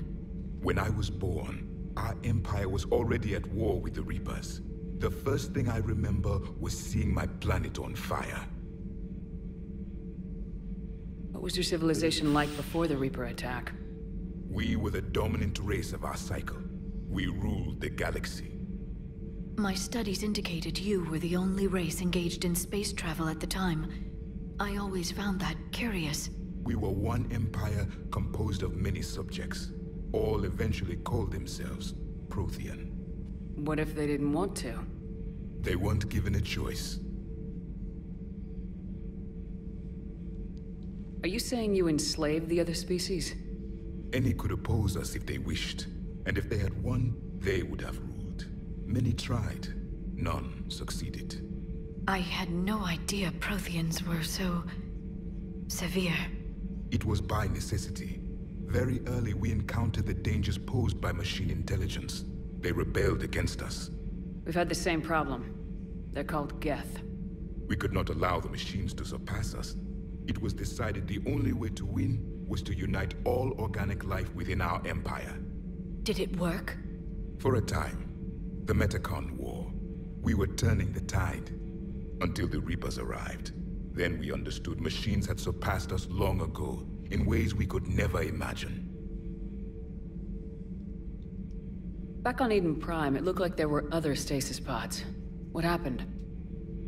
When I was born, our empire was already at war with the Reapers. The first thing I remember was seeing my planet on fire. What was your civilization like before the Reaper attack? We were the dominant race of our cycle. We ruled the galaxy. My studies indicated you were the only race engaged in space travel at the time. I always found that curious. We were one empire composed of many subjects. All eventually called themselves Prothean. What if they didn't want to? They weren't given a choice. Are you saying you enslaved the other species? Any could oppose us if they wished, and if they had won, they would have ruled. Many tried, none succeeded. I had no idea Protheans were so... severe. It was by necessity. Very early we encountered the dangers posed by machine intelligence. They rebelled against us. We've had the same problem. They're called Geth. We could not allow the machines to surpass us. It was decided the only way to win was to unite all organic life within our empire. Did it work? For a time. The Metacon War. We were turning the tide. Until the Reapers arrived. Then we understood machines had surpassed us long ago, in ways we could never imagine. Back on Eden Prime, it looked like there were other stasis pods. What happened?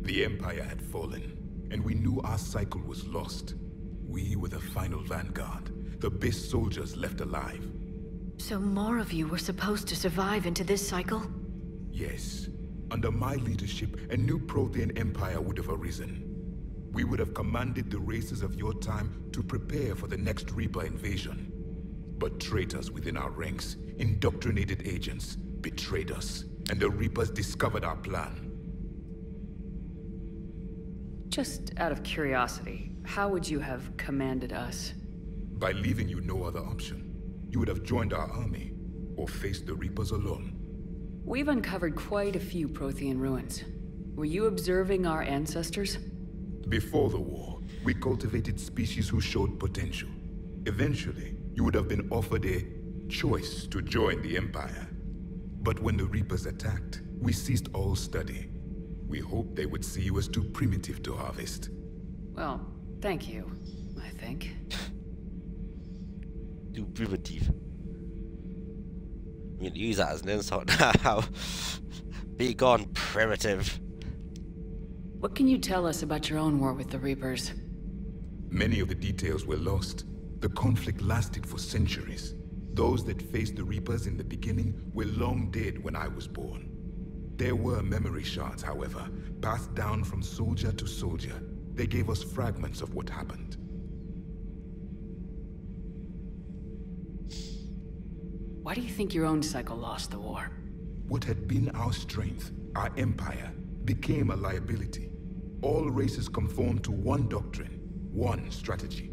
The Empire had fallen, and we knew our cycle was lost. We were the final vanguard, the best soldiers left alive. So more of you were supposed to survive into this cycle? Yes. Under my leadership, a new Prothean empire would have arisen. We would have commanded the races of your time to prepare for the next Reaper invasion. But traitors within our ranks, indoctrinated agents, betrayed us, and the Reapers discovered our plan. Just out of curiosity, how would you have commanded us? By leaving you no other option. You would have joined our army, or faced the Reapers alone. We've uncovered quite a few Prothean ruins. Were you observing our ancestors? Before the war, we cultivated species who showed potential. Eventually, you would have been offered a choice to join the Empire. But when the Reapers attacked, we ceased all study. We hoped they would see you as too primitive to harvest. Well, thank you, I think. Too primitive. You can use that as an insult now. Be gone, primitive. What can you tell us about your own war with the Reapers? Many of the details were lost. The conflict lasted for centuries. Those that faced the Reapers in the beginning were long dead when I was born. There were memory shards, however, passed down from soldier to soldier. They gave us fragments of what happened. Why do you think your own cycle lost the war? What had been our strength, our empire, became a liability. All races conformed to one doctrine, one strategy.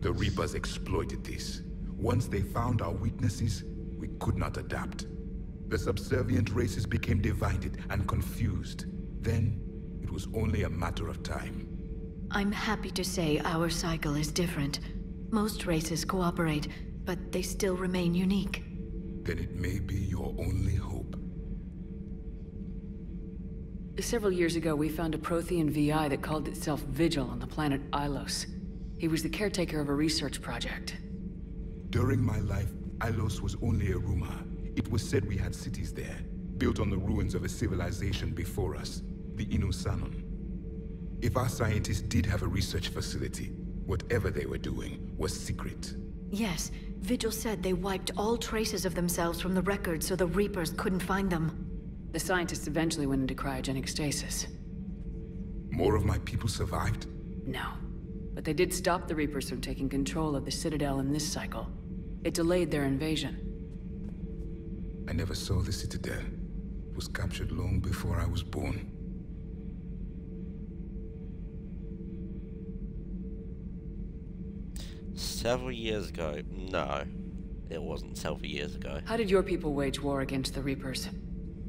The Reapers exploited this. Once they found our weaknesses, we could not adapt. The subservient races became divided and confused. Then, it was only a matter of time. I'm happy to say our cycle is different. Most races cooperate, but they still remain unique. Then it may be your only hope. Several years ago, we found a Prothean VI that called itself Vigil on the planet Ilos. He was the caretaker of a research project. During my life, Ilos was only a rumor. It was said we had cities there, built on the ruins of a civilization before us, the Inusanon. If our scientists did have a research facility, whatever they were doing was secret. Yes, Vigil said they wiped all traces of themselves from the records so the Reapers couldn't find them. The scientists eventually went into cryogenic stasis. More of my people survived? No. But they did stop the Reapers from taking control of the Citadel in this cycle. It delayed their invasion. I never saw the Citadel. It was captured long before I was born. Several years ago? No, it wasn't several years ago. How did your people wage war against the Reapers?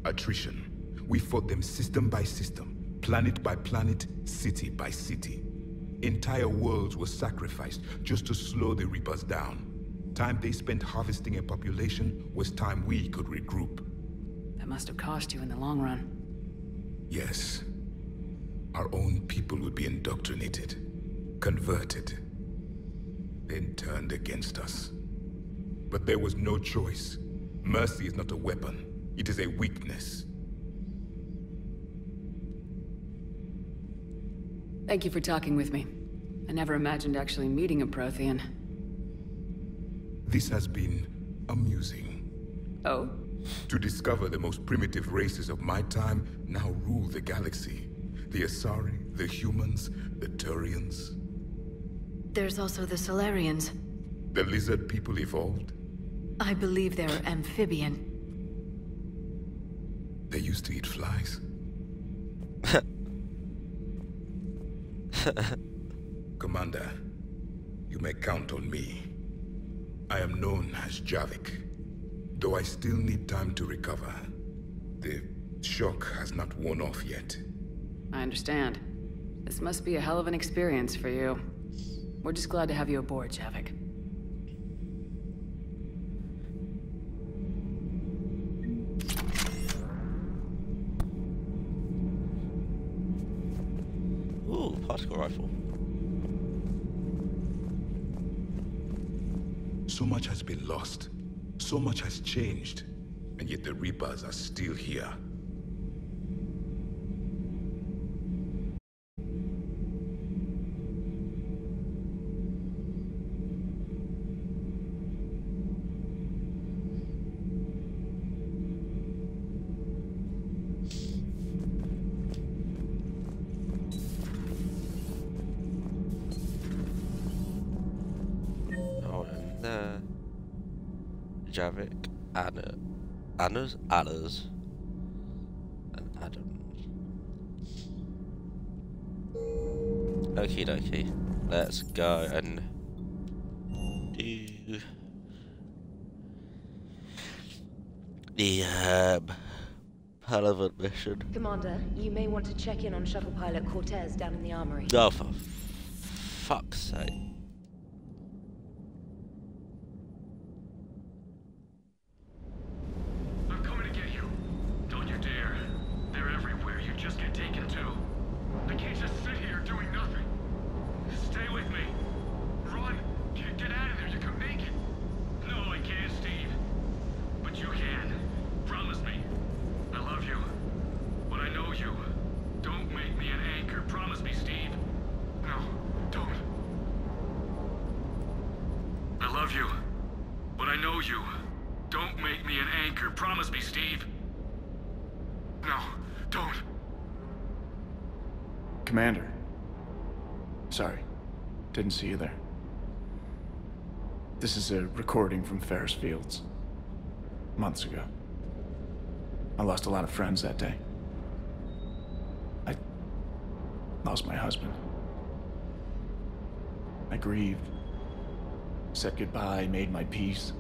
Attrition. We fought them system by system, planet by planet, city by city. Entire worlds were sacrificed just to slow the Reapers down. Time they spent harvesting a population was time we could regroup. That must have cost you in the long run. Yes. Our own people would be indoctrinated, converted, then turned against us. But there was no choice. Mercy is not a weapon. It is a weakness. Thank you for talking with me. I never imagined actually meeting a Prothean. This has been amusing. Oh? To discover the most primitive races of my time now rule the galaxy. The Asari, the humans, the Turians. There's also the Solarians. The lizard people evolved? I believe they're amphibian. They used to eat flies. Commander, you may count on me. I am known as Javik, though I still need time to recover. The shock has not worn off yet. I understand. This must be a hell of an experience for you. We're just glad to have you aboard, Javik. Ooh, particle rifle. So much has been lost. So much has changed. And yet the Reapers are still here. Javik, Annas, and Adams. Okie dokie. Let's go and do the relevant mission. Commander, you may want to check in on shuttle pilot Cortez down in the armory. Oh, for fuck's sake. Promise me, Steve. No, don't. Commander. Sorry. Didn't see you there. This is a recording from Ferris Fields. Months ago. I lost a lot of friends that day. I lost my husband. I grieved. Said goodbye, made my peace.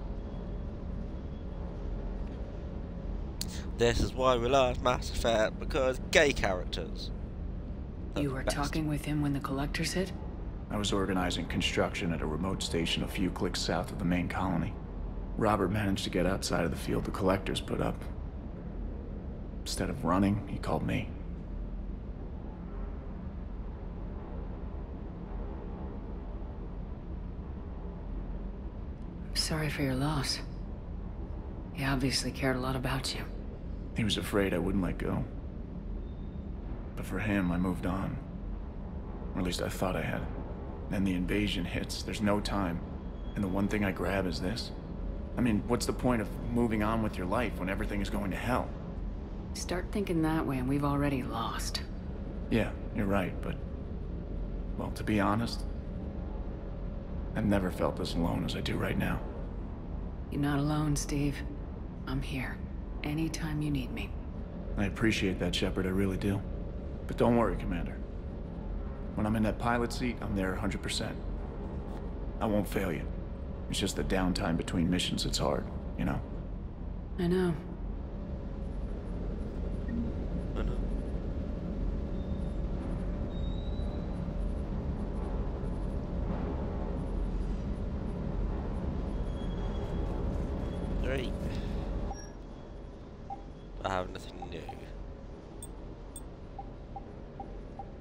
This is why we love Mass Effect, because gay characters. You were talking with him when the Collectors hit? I was organizing construction at a remote station a few clicks south of the main colony. Robert managed to get outside of the field the Collectors put up. Instead of running, he called me. I'm sorry for your loss. He obviously cared a lot about you. He was afraid I wouldn't let go. But for him, I moved on. Or at least I thought I had. Then the invasion hits, there's no time. And the one thing I grab is this. I mean, what's the point of moving on with your life when everything is going to hell? Start thinking that way and we've already lost. Yeah, you're right, but... well, to be honest, I've never felt as alone as I do right now. You're not alone, Steve. I'm here. Anytime you need me. I appreciate that, Shepard, I really do. But don't worry, Commander. When I'm in that pilot seat, I'm there 100%. I won't fail you. It's just the downtime between missions that's hard, you know? I know. I have nothing new.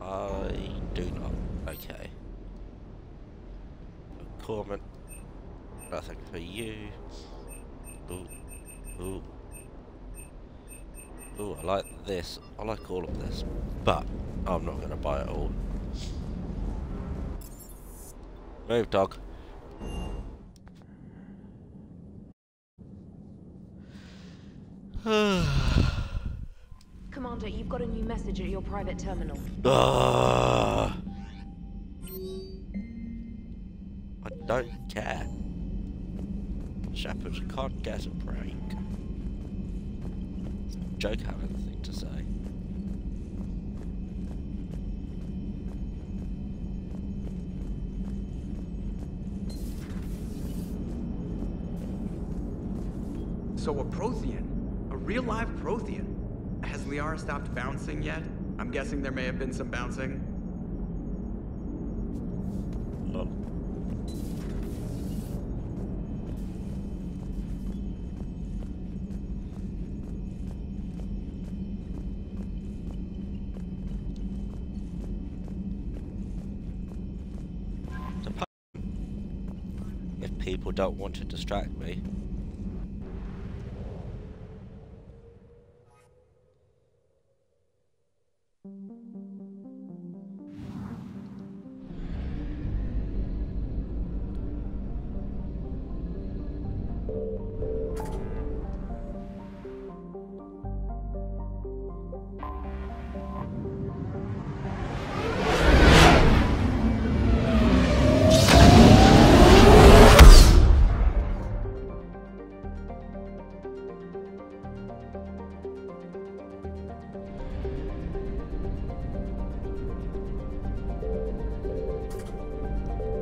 I do not. Okay. Corman. Nothing for you. Ooh. Ooh. Ooh, I like this. I like all of this. But I'm not gonna buy it all. Move, dog. Commander, you've got a new message at your private terminal. I don't care. Shepard can't get a break. Joke have anything to say. So a Prothean? A real live Prothean? Has Liara stopped bouncing yet? I'm guessing there may have been some bouncing. Lol. If people don't want to distract me.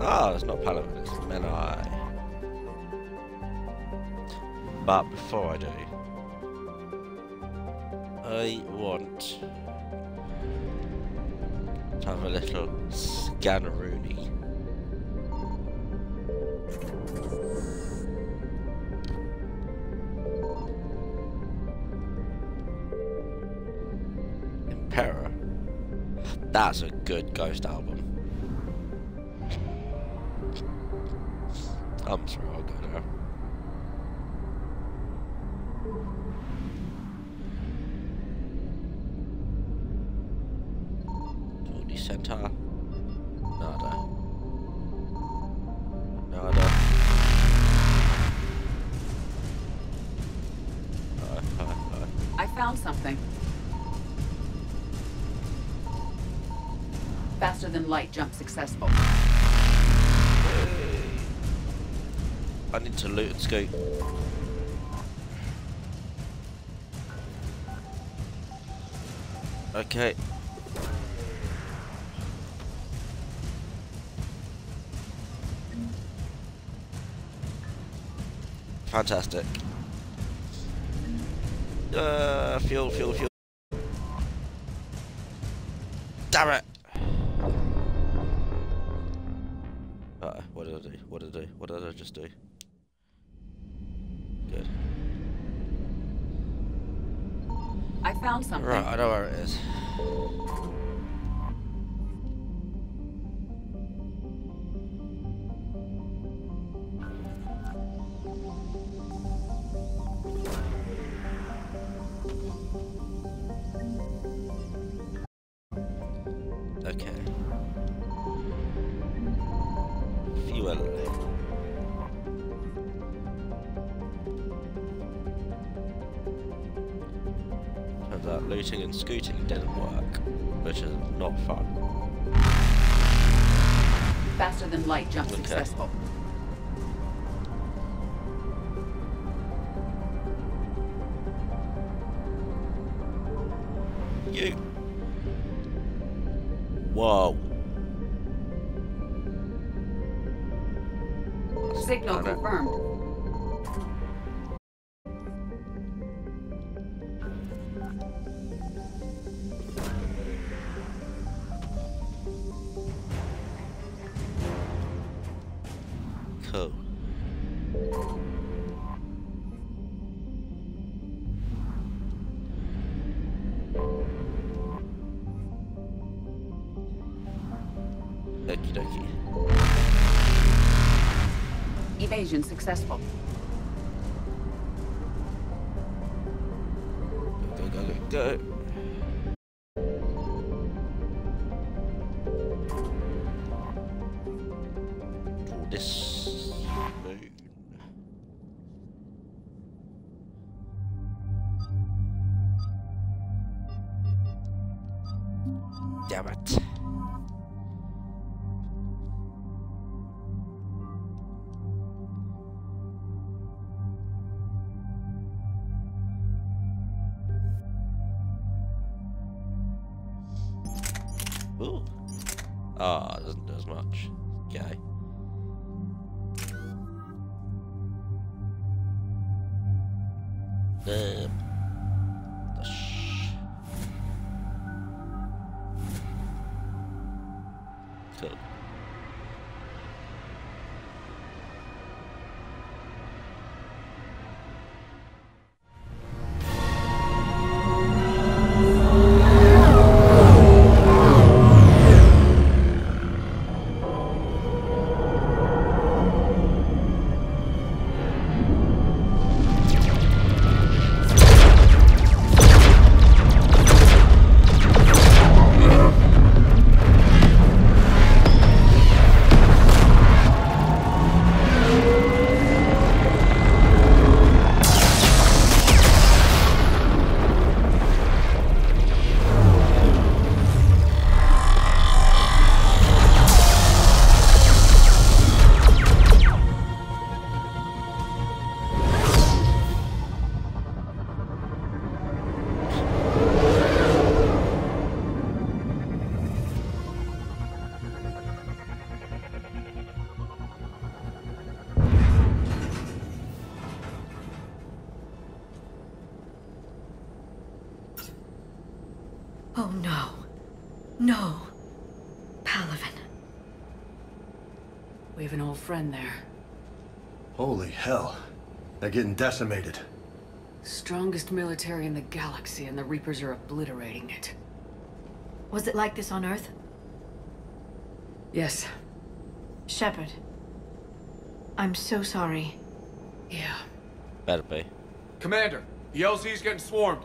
Ah, it's not Paladin, it's Menai. But before I do, I want to have a little scanneroony. Impera. That's a good Ghost album. I'm sorry, I'll go now. Totally Centaur. Nada. Nada. I found something. Faster than light jump successful. I need to loot and scoot. Okay. Fantastic. Fuel. Damn it! What did I do? What did I just do? Good. I found something. Right, I know where it is. Okay. Fuel. Turns out looting and scooting didn't work, which is not fun. Faster than light jump successful. You. Whoa. Signal confirmed. Cool. Okie dokie. Evasion successful. Go, go, go, go. To this moon. Damn it. Ooh. Ah, it doesn't do as much. Okay. Cool. Oh no. No. Palaven. We have an old friend there. Holy hell. They're getting decimated. Strongest military in the galaxy, and the Reapers are obliterating it. Was it like this on Earth? Yes. Shepard. I'm so sorry. Yeah. Better be. Commander, the LZ's getting swarmed.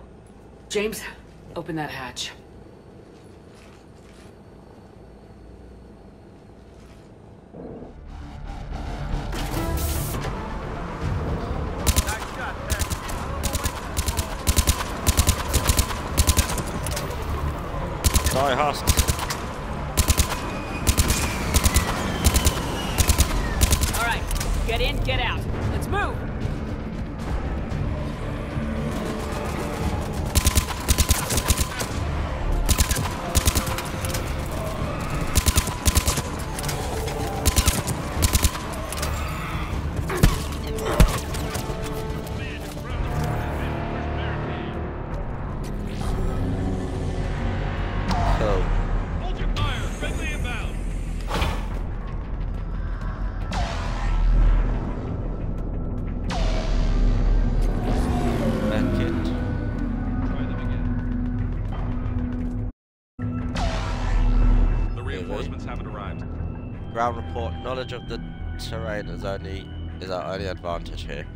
James, open that hatch. Die, Husk. All right, get in, get out. Let's move. Ground report, knowledge of the terrain is our only advantage here,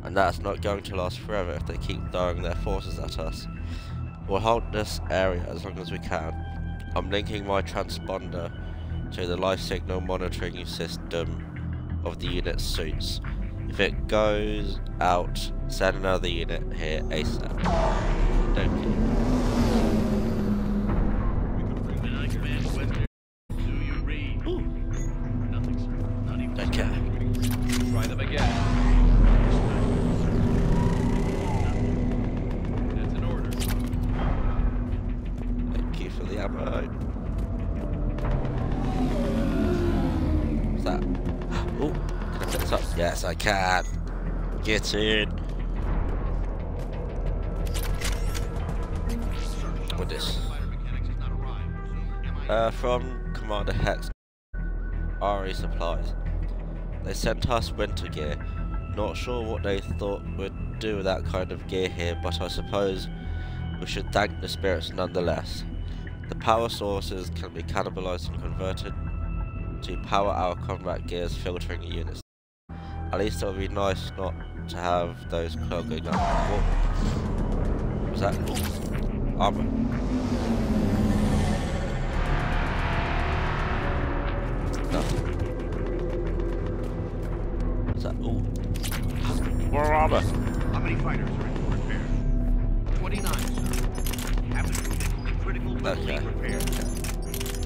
and that's not going to last forever if they keep throwing their forces at us. We'll hold this area as long as we can. I'm linking my transponder to the life signal monitoring system of the unit's suits. If it goes out, send another unit here ASAP. Thank you. Try them again. That's an order. Thank you for the ammo. What's that? Oh, can I pick this up? Yes, I can. Get in. What is this? From Commander Hex, RE Supplies. They sent us winter gear. Not sure what they thought we'd do with that kind of gear here, but I suppose we should thank the spirits nonetheless. The power sources can be cannibalized and converted to power our combat gear's filtering units. At least it would be nice not to have those clogging up. What was that? Ooh, armor. Nothing. What's that? Ooh. More armor. How many fighters are in repair? 29, sir. Have the vehicle in critical but lead repair.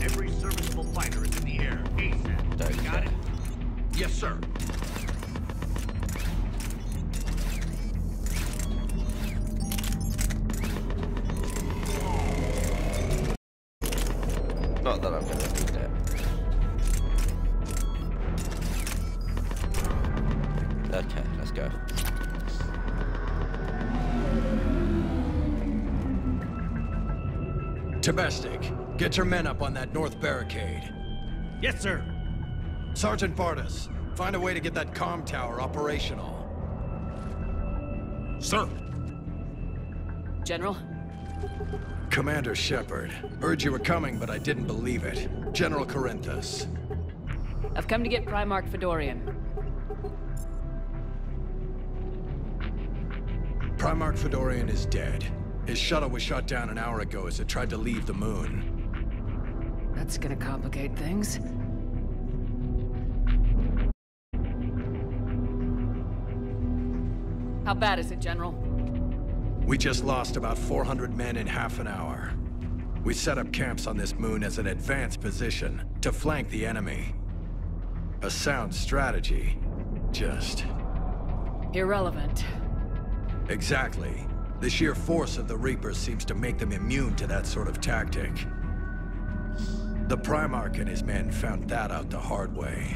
Every serviceable fighter is in the air. ASAP. Got it? Yes, sir. Not that I'm gonna need it. Okay, let's go. Tabestic, get your men up on that north barricade. Yes, sir. Sergeant Bartas, find a way to get that comm tower operational. Sir. General? Commander Shepard, heard you were coming, but I didn't believe it. General Corinthus. I've come to get Primarch Fedorian. Primarch Fedorian is dead. His shuttle was shot down an hour ago as it tried to leave the moon. That's gonna complicate things. How bad is it, General? We just lost about 400 men in half an hour. We set up camps on this moon as an advanced position to flank the enemy. A sound strategy. Just... irrelevant. Exactly. The sheer force of the Reapers seems to make them immune to that sort of tactic. The Primarch and his men found that out the hard way.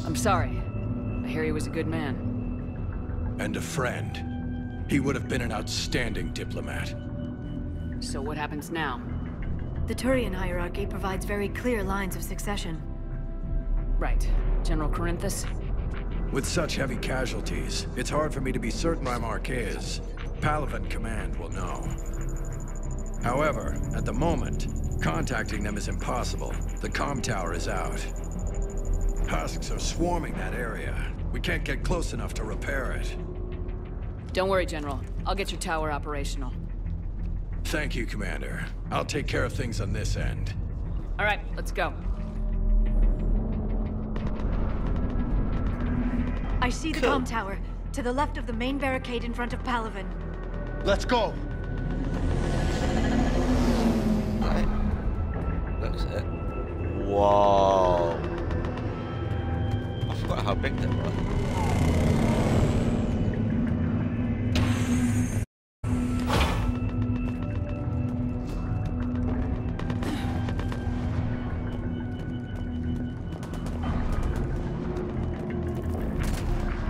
I'm sorry. I hear he was a good man. And a friend. He would have been an outstanding diplomat. So what happens now? The Turian hierarchy provides very clear lines of succession. Right. General Corinthus? With such heavy casualties, it's hard for me to be certain Primarch is. Palaven Command will know. However, at the moment, contacting them is impossible. The comm tower is out. Husks are swarming that area. We can't get close enough to repair it. Don't worry, General. I'll get your tower operational. Thank you, Commander. I'll take care of things on this end. All right, let's go. I see the comm tower, to the left of the main barricade in front of Palaven. Let's go. Right. That's it. Whoa. I forgot how big that was.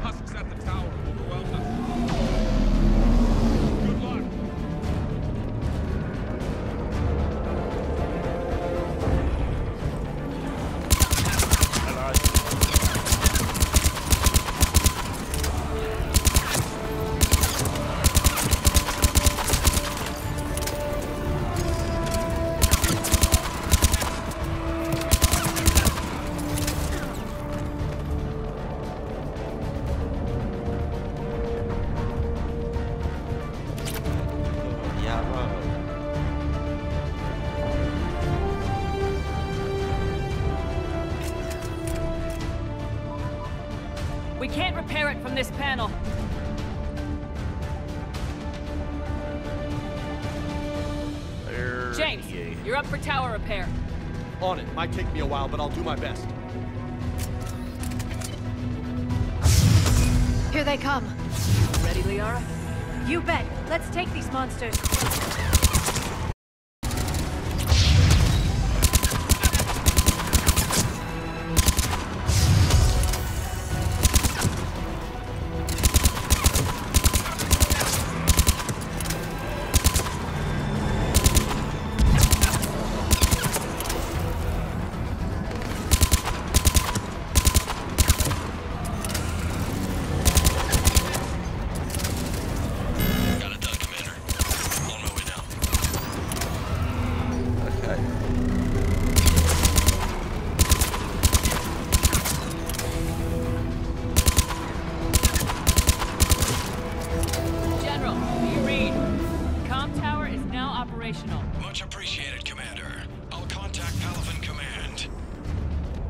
Husks at the tower. Overwhelm them. Good luck. We can't repair it from this panel. James, you're up for tower repair. On it. Might take me a while, but I'll do my best. Here they come. Ready, Liara? You bet. Let's take these monsters.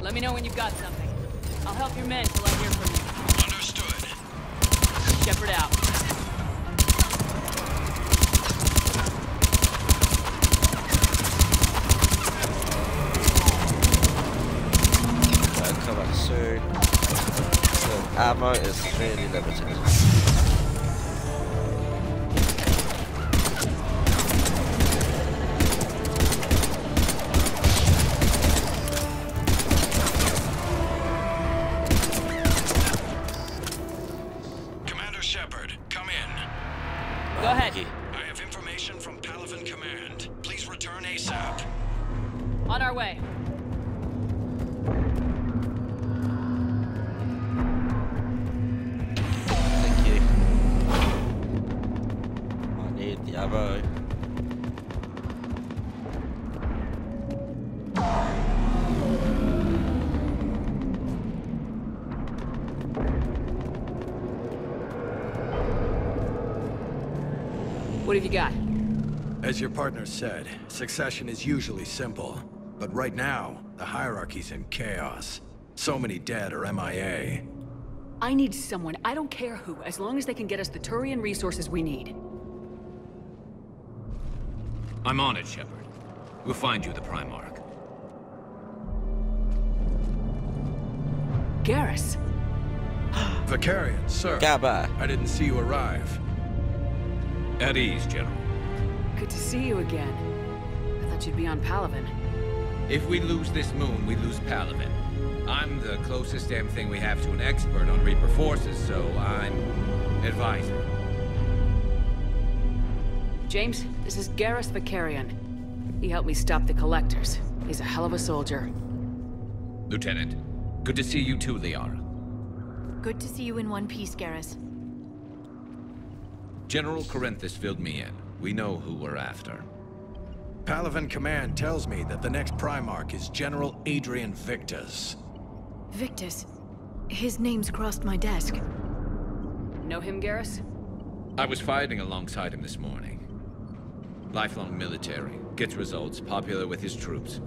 Let me know when you've got something. I'll help your men till I hear from you. Understood. Shepard out. Come on soon. The ammo is really limited. Commander Shepard, come in. Go ahead. I have information from Palaven Command. Please return ASAP. On our way. Thank you. I need the ammo. What have you got? As your partner said, succession is usually simple. But right now, the hierarchy's in chaos. So many dead or MIA. I need someone, I don't care who, as long as they can get us the Turian resources we need. I'm on it, Shepard. We'll find you the Primarch. Garrus. Vakarian, sir. Gabba. I didn't see you arrive. At ease, General. Good to see you again. I thought you'd be on Palaven. If we lose this moon, we lose Palaven. I'm the closest damn thing we have to an expert on Reaper forces, so I'm advisor. James, this is Garrus Vakarian. He helped me stop the Collectors. He's a hell of a soldier. Lieutenant, good to see you too, Liara. Good to see you in one piece, Garrus. General Corinthus filled me in. We know who we're after. Palaven Command tells me that the next Primarch is General Adrian Victus. Victus? His name's crossed my desk. Know him, Garrus? I was fighting alongside him this morning. Lifelong military, gets results, popular with his troops.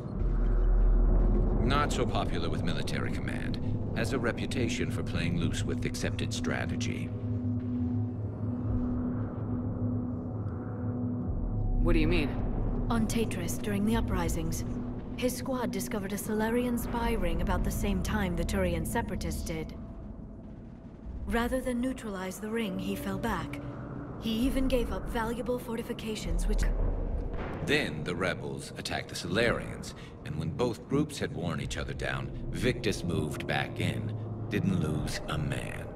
Not so popular with military command. Has a reputation for playing loose with accepted strategy. What do you mean? On Tatris, during the uprisings, his squad discovered a Solarian spy ring about the same time the Turian Separatists did. Rather than neutralize the ring, he fell back. He even gave up valuable fortifications, which... Then the rebels attacked the Solarians, and when both groups had worn each other down, Victus moved back in. Didn't lose a man.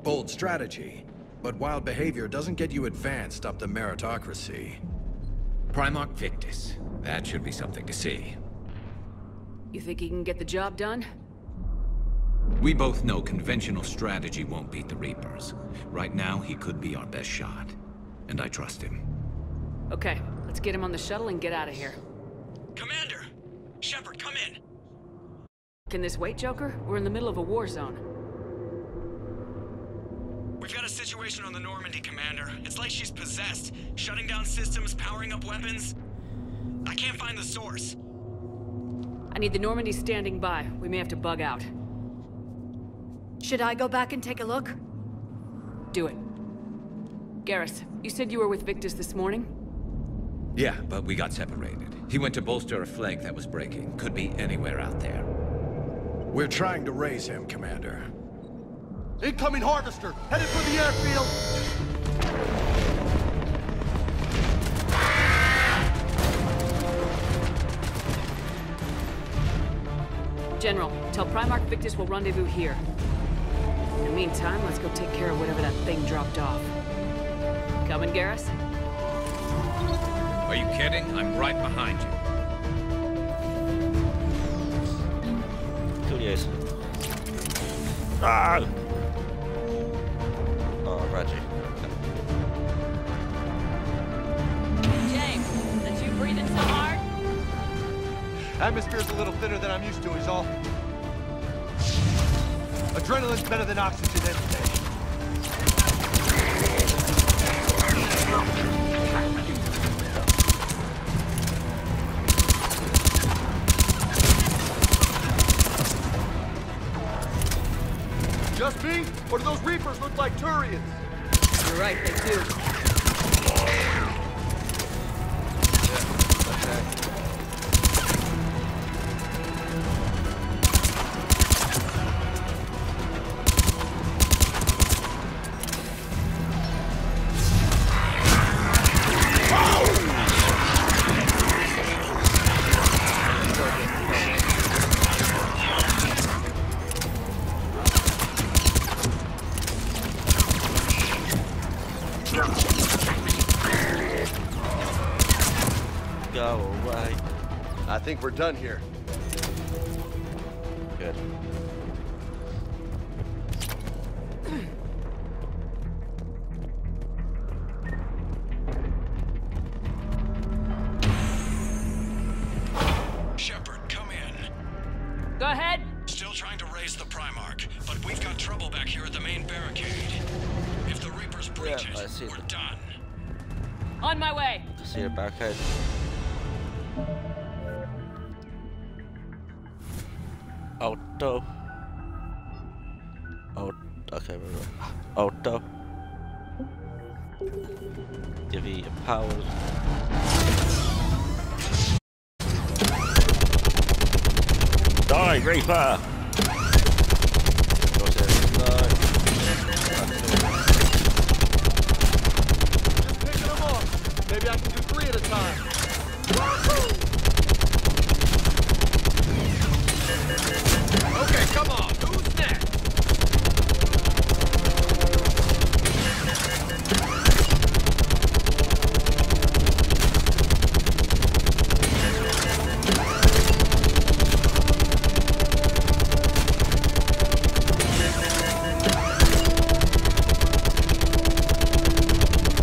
Bold strategy, but wild behavior doesn't get you advanced up the meritocracy. Primarch Victus. That should be something to see. You think he can get the job done? We both know conventional strategy won't beat the Reapers. Right now, he could be our best shot. And I trust him. Okay, let's get him on the shuttle and get out of here. Commander! Shepard, come in! Can this wait, Joker? We're in the middle of a war zone. We've got a situation on the Normandy, Commander. It's like she's possessed. Shutting down systems, powering up weapons. I can't find the source. I need the Normandy standing by. We may have to bug out. Should I go back and take a look? Do it. Garrus, you said you were with Victus this morning? Yeah, but we got separated. He went to bolster a flank that was breaking. Could be anywhere out there. We're trying to raise him, Commander. Incoming Harvester! Headed for the airfield! General, tell Primarch Victus we'll rendezvous here. In the meantime, let's go take care of whatever that thing dropped off. Coming, Garrus? Are you kidding? I'm right behind you. Studios. Ah! Oh, Reggie. James, that you breathing so hard? Atmosphere's a little thinner than I'm used to, is all. Adrenaline's better than oxygen every day. Just me? Or do those Reapers look like Turians? You're right, they do. Go away. I think we're done here. Good. Shepard, come in. Go ahead. Still trying to raise the Primarch, but we've got trouble back here at the main barricade. If the Reapers breach it, we're done. On my way. See the barricade. Auto. Oh, okay, auto. Give you your powers. Die, Reaper! Just picking them off. Maybe I can do 3 at a time. Okay, come on. Who's next?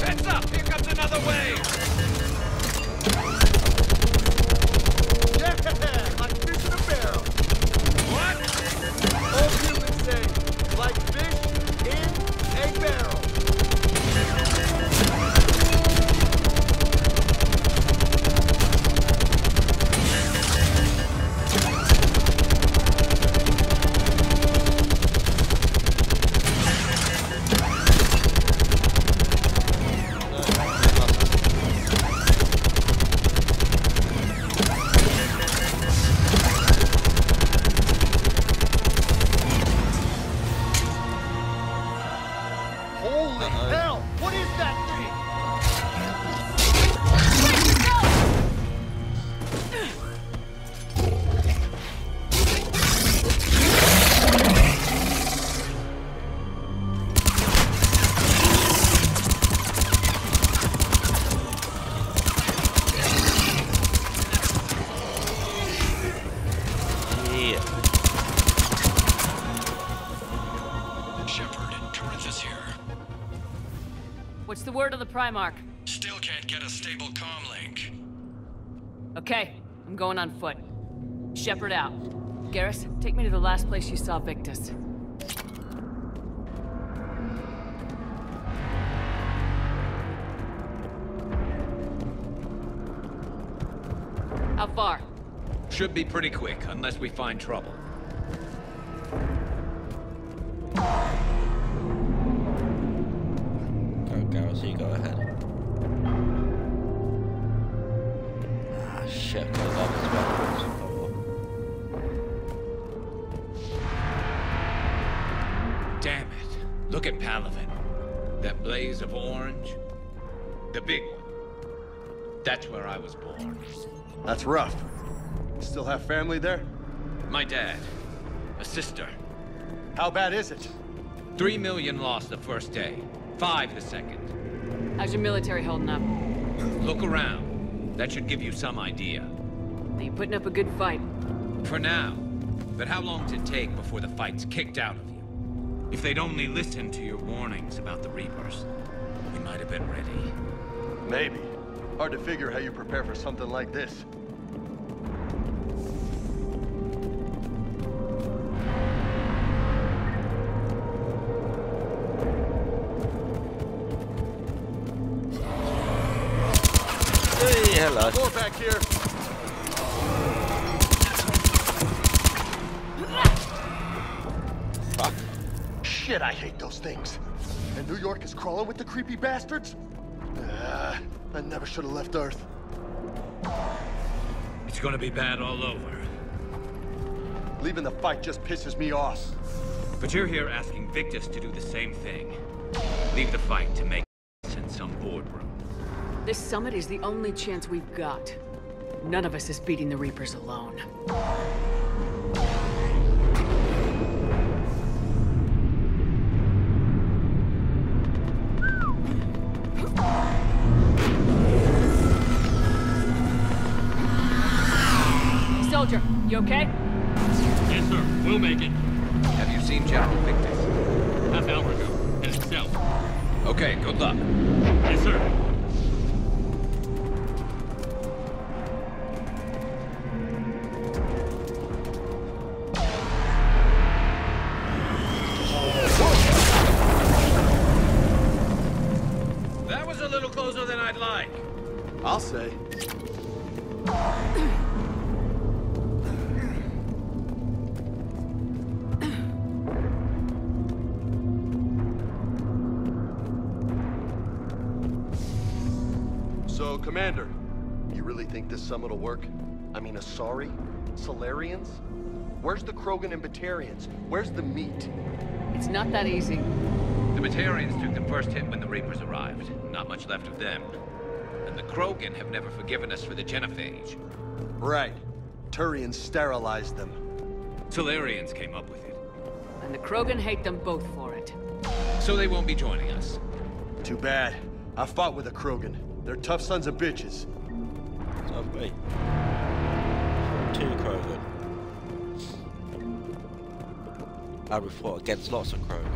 Heads up! Here comes another wave! Yeah, like fish in a barrel. What? Old humans say, like fish in a barrel. Holy hell! What is that thing? Yeah. Shepard, Corinthus here. What's the word of the Primarch? Still can't get a stable comm link. Okay, I'm going on foot. Shepard out. Garrus, take me to the last place you saw Victus. How far? Should be pretty quick, unless we find trouble. Go, Garrus, you go ahead. Ah, shit, I love this weapon. Damn it. Look at Palaven. That blaze of orange. The big one. That's where I was born. That's rough. Still have family there? My dad. A sister. How bad is it? 3 million lost the first day. 5 the second. How's your military holding up? Look around. That should give you some idea. Are you putting up a good fight? For now. But how long does it take before the fight's kicked out of you? If they'd only listened to your warnings about the Reapers, we might have been ready. Maybe. Hard to figure how you prepare for something like this. Hey, hello. More back here. Fuck. Shit, I hate those things. And New York is crawling with the creepy bastards? I never should have left Earth. It's gonna be bad all over. Leaving the fight just pisses me off. But you're here asking Victus to do the same thing. Leave the fight to make in some boardroom. This summit is the only chance we've got. None of us is beating the Reapers alone. Soldier, you okay? Yes, sir. We'll make it. Have you seen General Victus? Half hour ago. Headed south. Okay, good luck. Yes, sir. That was a little closer than I'd like. I'll say. So, Commander, you really think this summit will work? I mean, Asari? Salarians? Where's the Krogan and Batarians? Where's the meat? It's not that easy. The Batarians took the first hit when the Reapers arrived. Not much left of them. And the Krogan have never forgiven us for the Genophage. Right. Turians sterilized them. Salarians came up with it. And the Krogan hate them both for it. So they won't be joining us. Too bad. I fought with a Krogan. They're tough sons of bitches. So wait. 2 Krogan. And we fought against lots of Krogan.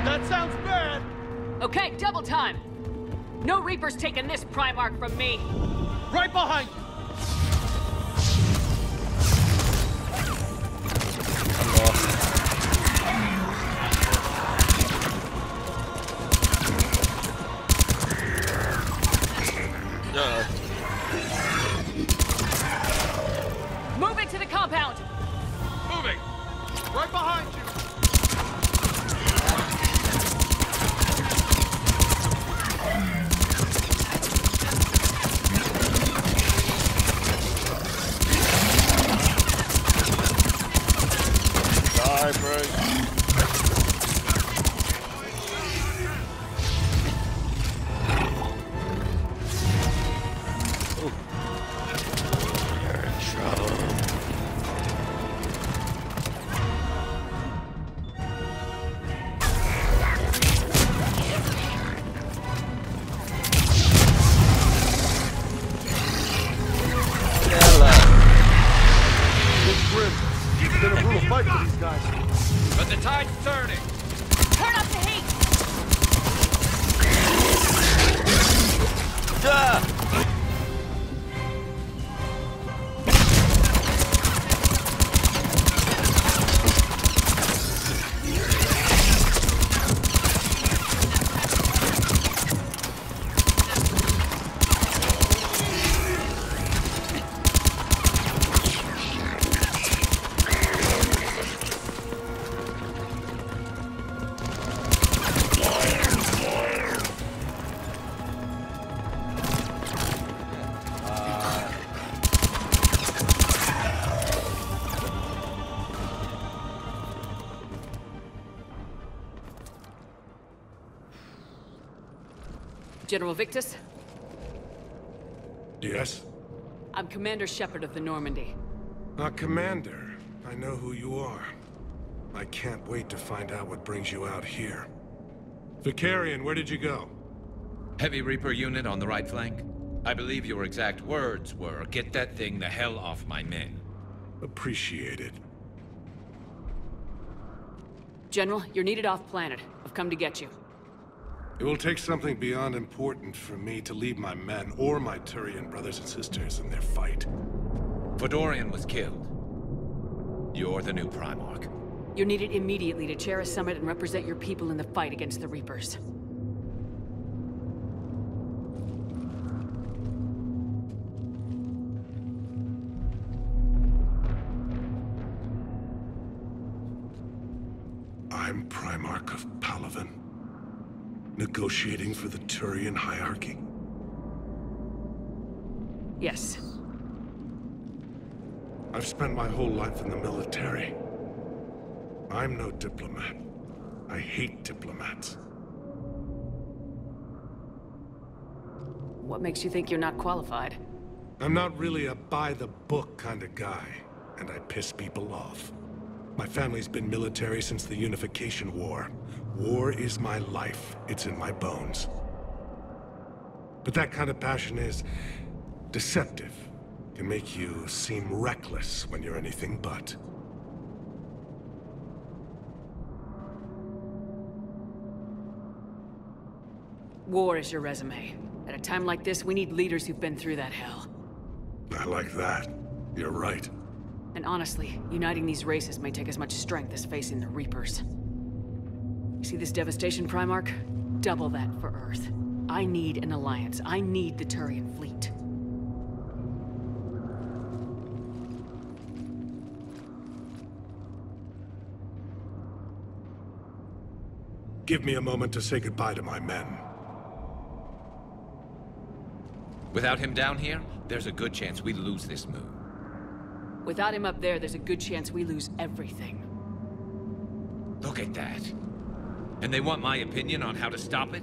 That sounds bad! Okay, double time! No Reapers taking this Primarch from me! Right behind you! Moving to the compound! Moving! Right behind you! Die, bro. You're in trouble. It's grim. It's been a brutal fight for these guys. But the tide's turning. Turn up the heat! General Victus? Yes? I'm Commander Shepard of the Normandy. Commander. I know who you are. I can't wait to find out what brings you out here. Vicarian, where did you go? Heavy Reaper unit on the right flank. I believe your exact words were, "Get that thing the hell off my men." Appreciated. General, you're needed off planet. I've come to get you. It will take something beyond important for me to leave my men or my Turian brothers and sisters in their fight. Fedorian was killed. You're the new Primarch. You're needed immediately to chair a summit and represent your people in the fight against the Reapers. I'm Primarch of Palaven, negotiating for the Turian hierarchy. Yes. I've spent my whole life in the military. I'm no diplomat. I hate diplomats. What makes you think you're not qualified? I'm not really a by-the-book kind of guy, and I piss people off. My family's been military since the Unification War. War is my life. It's in my bones. But that kind of passion is deceptive. Can make you seem reckless when you're anything but. War is your resume. At a time like this, we need leaders who've been through that hell. I like that. You're right. And honestly, uniting these races may take as much strength as facing the Reapers. You see this devastation, Primarch? Double that for Earth. I need an alliance. I need the Turian fleet. Give me a moment to say goodbye to my men. Without him down here, there's a good chance we lose this move. Without him up there, there's a good chance we lose everything. Look at that. And they want my opinion on how to stop it?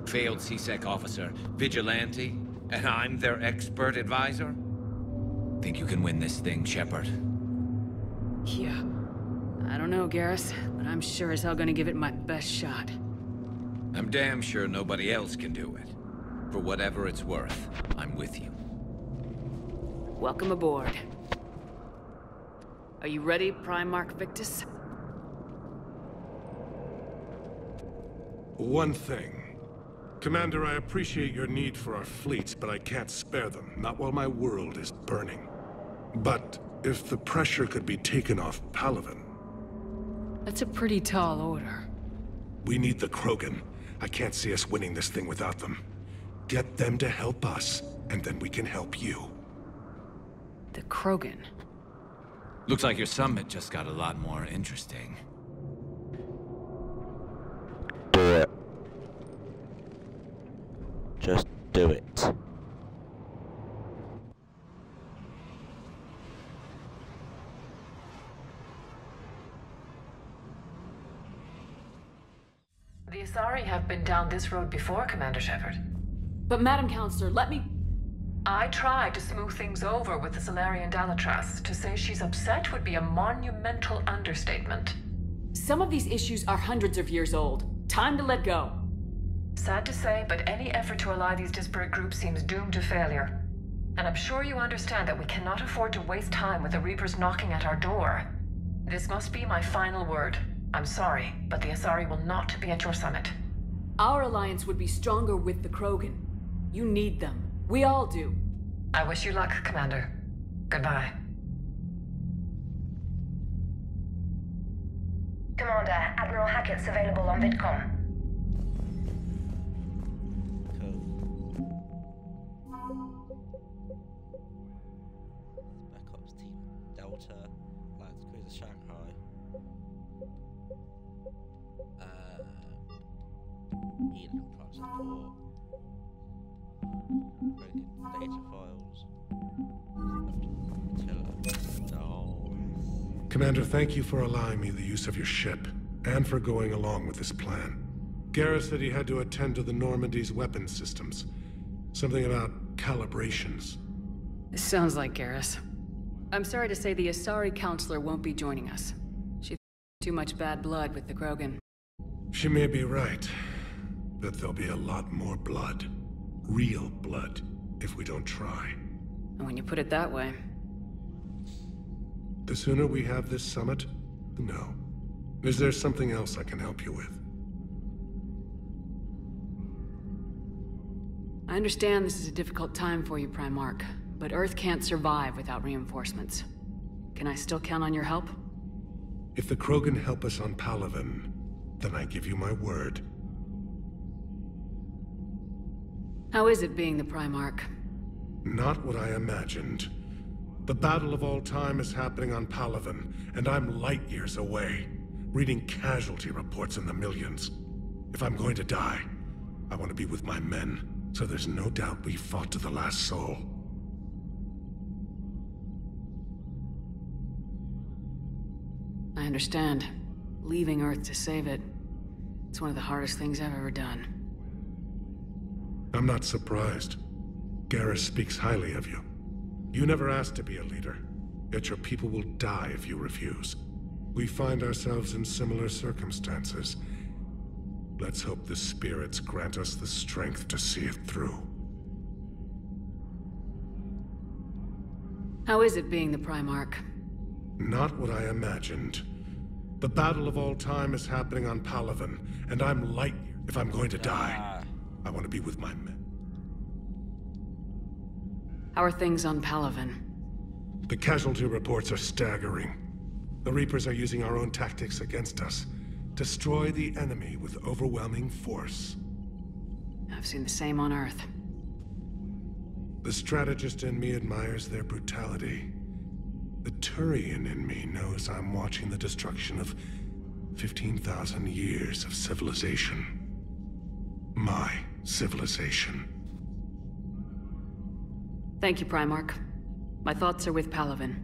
Failed C-Sec officer, vigilante, and I'm their expert advisor? Think you can win this thing, Shepard? Yeah. I don't know, Garrus, but I'm sure as hell gonna give it my best shot. I'm damn sure nobody else can do it. For whatever it's worth, I'm with you. Welcome aboard. Are you ready, Primarch Victus? One thing. Commander, I appreciate your need for our fleets, but I can't spare them. Not while my world is burning. But if the pressure could be taken off Palaven... That's a pretty tall order. We need the Krogan. I can't see us winning this thing without them. Get them to help us, and then we can help you. The Krogan? Looks like your summit just got a lot more interesting. Do it. Just do it. The Asari have been down this road before, Commander Shepard. But Madam Counselor, let me... I tried to smooth things over with the Salarian Dalatras. To say she's upset would be a monumental understatement. Some of these issues are hundreds of years old. Time to let go. Sad to say, but any effort to ally these disparate groups seems doomed to failure. And I'm sure you understand that we cannot afford to waste time with the Reapers knocking at our door. This must be my final word. I'm sorry, but the Asari will not be at your summit. Our alliance would be stronger with the Krogan. You need them. We all do. I wish you luck, Commander. Goodbye. Commander, Admiral Hackett's available on VidCom. Spec Ops Team Delta, Alliance Cruiser Shanghai. Eden Prime Support. Data files. No. Commander, thank you for allowing me the use of your ship, and for going along with this plan. Garrus said he had to attend to the Normandy's weapons systems. Something about calibrations. This sounds like Garrus. I'm sorry to say the Asari Counselor won't be joining us. She's too much bad blood with the Krogan. She may be right, but there'll be a lot more blood. Real blood, if we don't try. And when you put it that way... The sooner we have this summit, the no. Is there something else I can help you with? I understand this is a difficult time for you, Primarch, but Earth can't survive without reinforcements. Can I still count on your help? If the Krogan help us on Palaven, then I give you my word. How is it being the Primarch? Not what I imagined. The battle of all time is happening on Palaven, and I'm light years away, reading casualty reports in the millions. If I'm going to die, I want to be with my men, so there's no doubt we fought to the last soul. I understand. Leaving Earth to save it. It's one of the hardest things I've ever done. I'm not surprised. Garrus speaks highly of you. You never asked to be a leader, yet your people will die if you refuse. We find ourselves in similar circumstances. Let's hope the spirits grant us the strength to see it through. How is it being the Primarch? Not what I imagined. The battle of all time is happening on Palaven, and I'm light years. If I'm going to die, I want to be with my men. How are things on Palaven? The casualty reports are staggering. The Reapers are using our own tactics against us. Destroy the enemy with overwhelming force. I've seen the same on Earth. The strategist in me admires their brutality. The Turian in me knows I'm watching the destruction of 15,000 years of civilization. My civilization. Thank you, Primarch. My thoughts are with Palaven.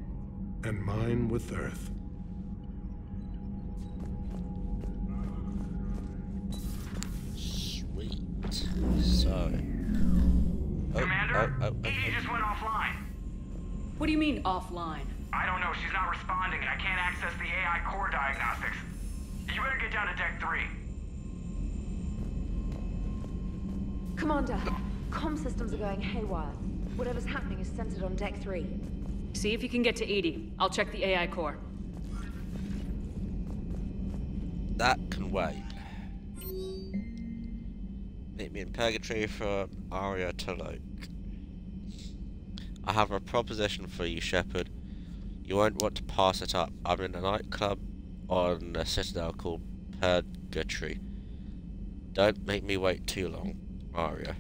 And mine with Earth. Sweet. So... Commander, EDI just went offline. What do you mean, offline? I don't know, she's not responding, and I can't access the AI core diagnostics. You better get down to Deck 3. Commander, comm systems are going haywire. Whatever's happening is centered on Deck 3. See if you can get to EDI. I'll check the AI core. That can wait. Meet me in Purgatory from Aria to Loke. I have a proposition for you, Shepard. You won't want to pass it up. I'm in a nightclub on a citadel called Purgatory. Don't make me wait too long, Aria.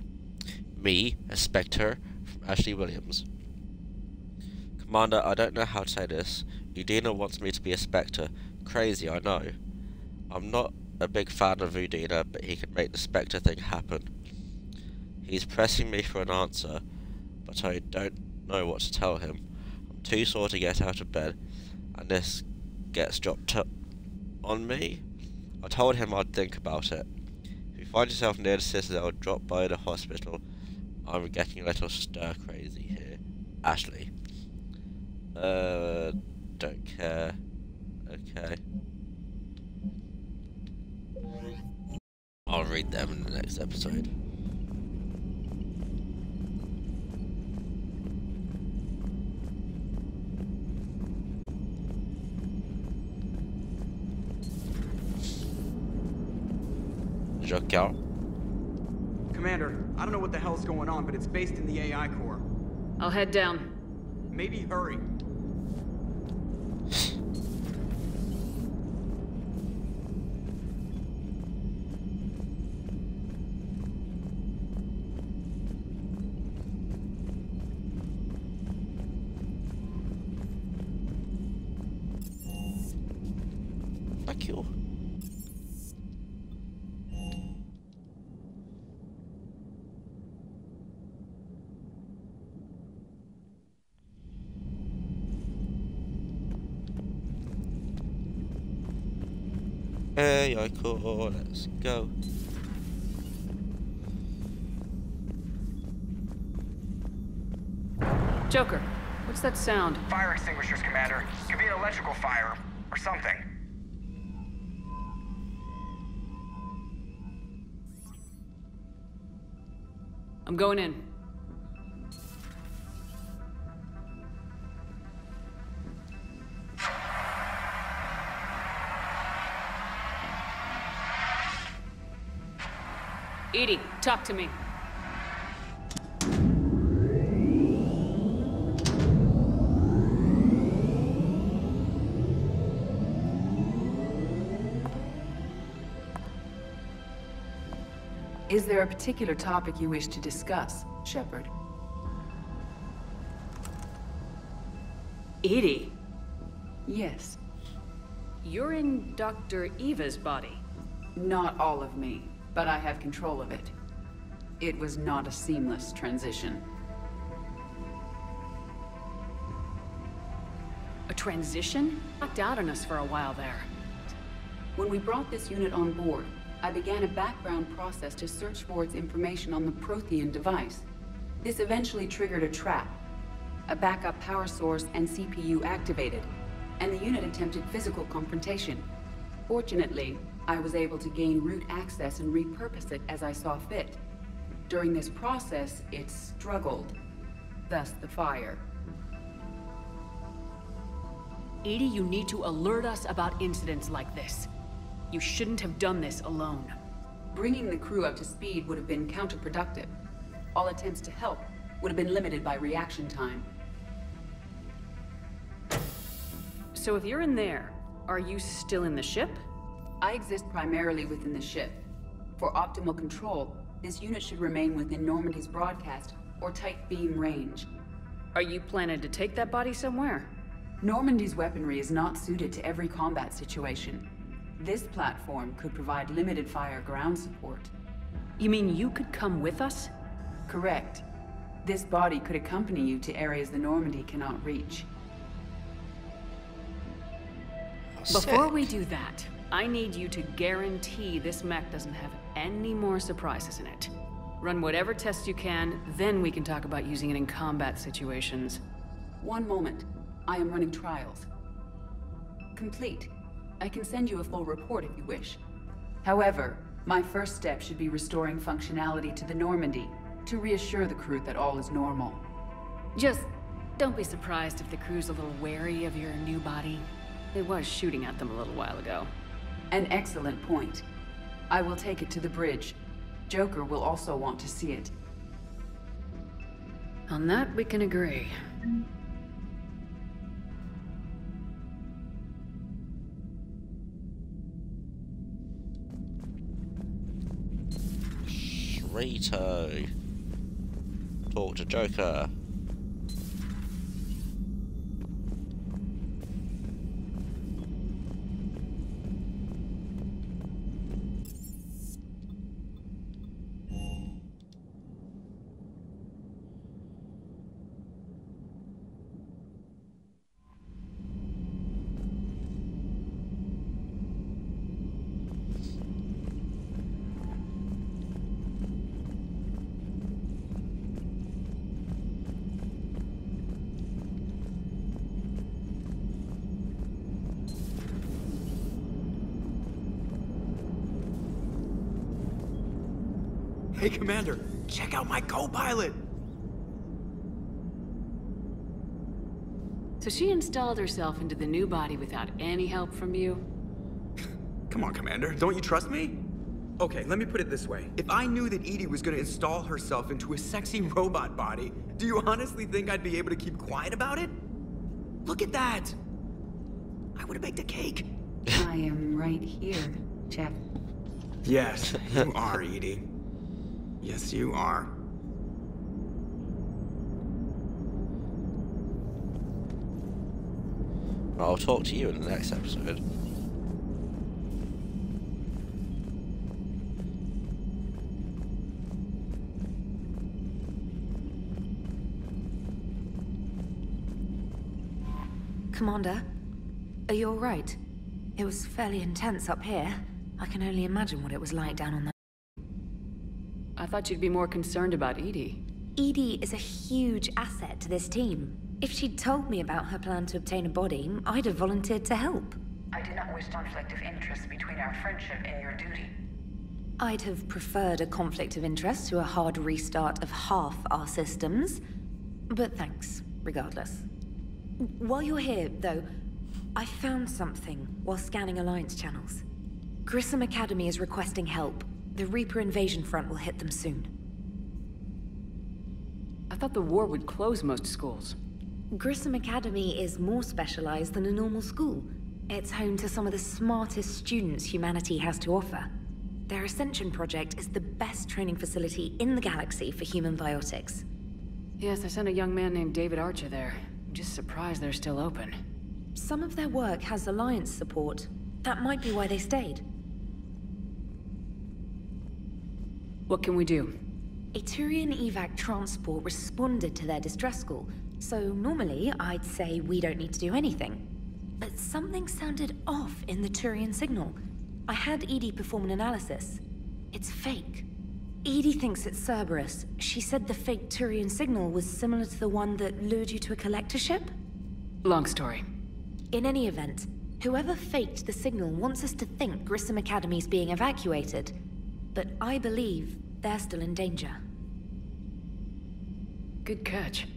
Me, a Spectre from Ashley Williams. Commander, I don't know how to say this. Udina wants me to be a Spectre. Crazy, I know. I'm not a big fan of Udina, but he can make the Spectre thing happen. He's pressing me for an answer, but I don't know what to tell him. I'm too sore to get out of bed, and this gets dropped on me. I told him I'd think about it. If you find yourself near the Citadel, drop by the hospital. I'm getting a little stir crazy here. Ashley. Don't care. Okay. I'll read them in the next episode. Joker. Commander, I don't know what the hell's going on, but it's based in the AI core. I'll head down. Maybe hurry. Thank you. Hey, I cool. Let's go. Joker, what's that sound? Fire extinguishers, Commander. Could be an electrical fire, or something. I'm going in. EDI, talk to me. Is there a particular topic you wish to discuss, Shepard? EDI? Yes. You're in Dr. Eva's body. Not all of me, but I have control of it. It was not a seamless transition. A transition? Knocked out on us for a while there. When we brought this unit on board, I began a background process to search for its information on the Prothean device. This eventually triggered a trap. A backup power source and CPU activated, and the unit attempted physical confrontation. Fortunately, I was able to gain root access and repurpose it as I saw fit. During this process, it struggled. Thus the fire. EDI, you need to alert us about incidents like this. You shouldn't have done this alone. Bringing the crew up to speed would have been counterproductive. All attempts to help would have been limited by reaction time. So if you're in there, are you still in the ship? I exist primarily within the ship. For optimal control, this unit should remain within Normandy's broadcast or tight beam range. Are you planning to take that body somewhere? Normandy's weaponry is not suited to every combat situation. This platform could provide limited fire ground support. You mean you could come with us? Correct. This body could accompany you to areas the Normandy cannot reach. Before we do that, I need you to guarantee this mech doesn't have any more surprises in it. Run whatever tests you can, then we can talk about using it in combat situations. One moment. I am running trials. Complete. I can send you a full report if you wish. However, my first step should be restoring functionality to the Normandy to reassure the crew that all is normal. Just don't be surprised if the crew's a little wary of your new body. It was shooting at them a little while ago. An excellent point. I will take it to the bridge. Joker will also want to see it. On that, we can agree. Rito. Talk to Joker. Hey, Commander, check out my co-pilot! So she installed herself into the new body without any help from you? Come on, Commander, don't you trust me? Okay, let me put it this way. If I knew that EDI was gonna install herself into a sexy robot body, do you honestly think I'd be able to keep quiet about it? Look at that! I would've baked a cake. I am right here, Chef. Yes, you are, EDI. Yes, you are. I'll talk to you in the next episode. Commander, are you all right? It was fairly intense up here. I can only imagine what it was like down on the... I thought you'd be more concerned about EDI. EDI is a huge asset to this team. If she'd told me about her plan to obtain a body, I'd have volunteered to help. I do not wish conflict of interest between our friendship and your duty. I'd have preferred a conflict of interest to a hard restart of half our systems. But thanks, regardless. While you're here, though, I found something while scanning Alliance channels. Grissom Academy is requesting help. The Reaper invasion front will hit them soon. I thought the war would close most schools. Grissom Academy is more specialized than a normal school. It's home to some of the smartest students humanity has to offer. Their Ascension project is the best training facility in the galaxy for human biotics. Yes, I sent a young man named David Archer there. I'm just surprised they're still open. Some of their work has Alliance support. That might be why they stayed. What can we do? A Turian evac transport responded to their distress call, so normally I'd say we don't need to do anything. But something sounded off in the Turian signal. I had EDI perform an analysis. It's fake. EDI thinks it's Cerberus. She said the fake Turian signal was similar to the one that lured you to a collector ship? Long story. In any event, whoever faked the signal wants us to think Grissom Academy's being evacuated. But I believe they're still in danger. Good catch.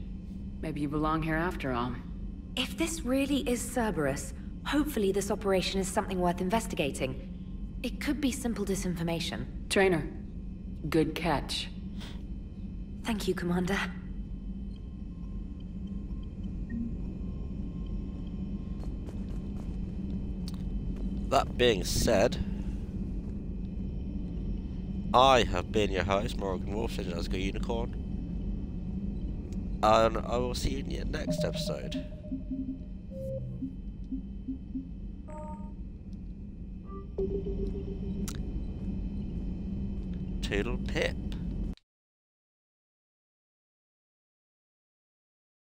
Maybe you belong here after all. If this really is Cerberus, hopefully this operation is something worth investigating. It could be simple disinformation. Trainer, good catch. Thank you, Commander. That being said, I have been your host, Morgan Wolf, and Jazgo Unicorn. And I will see you in the next episode. Toodle pip.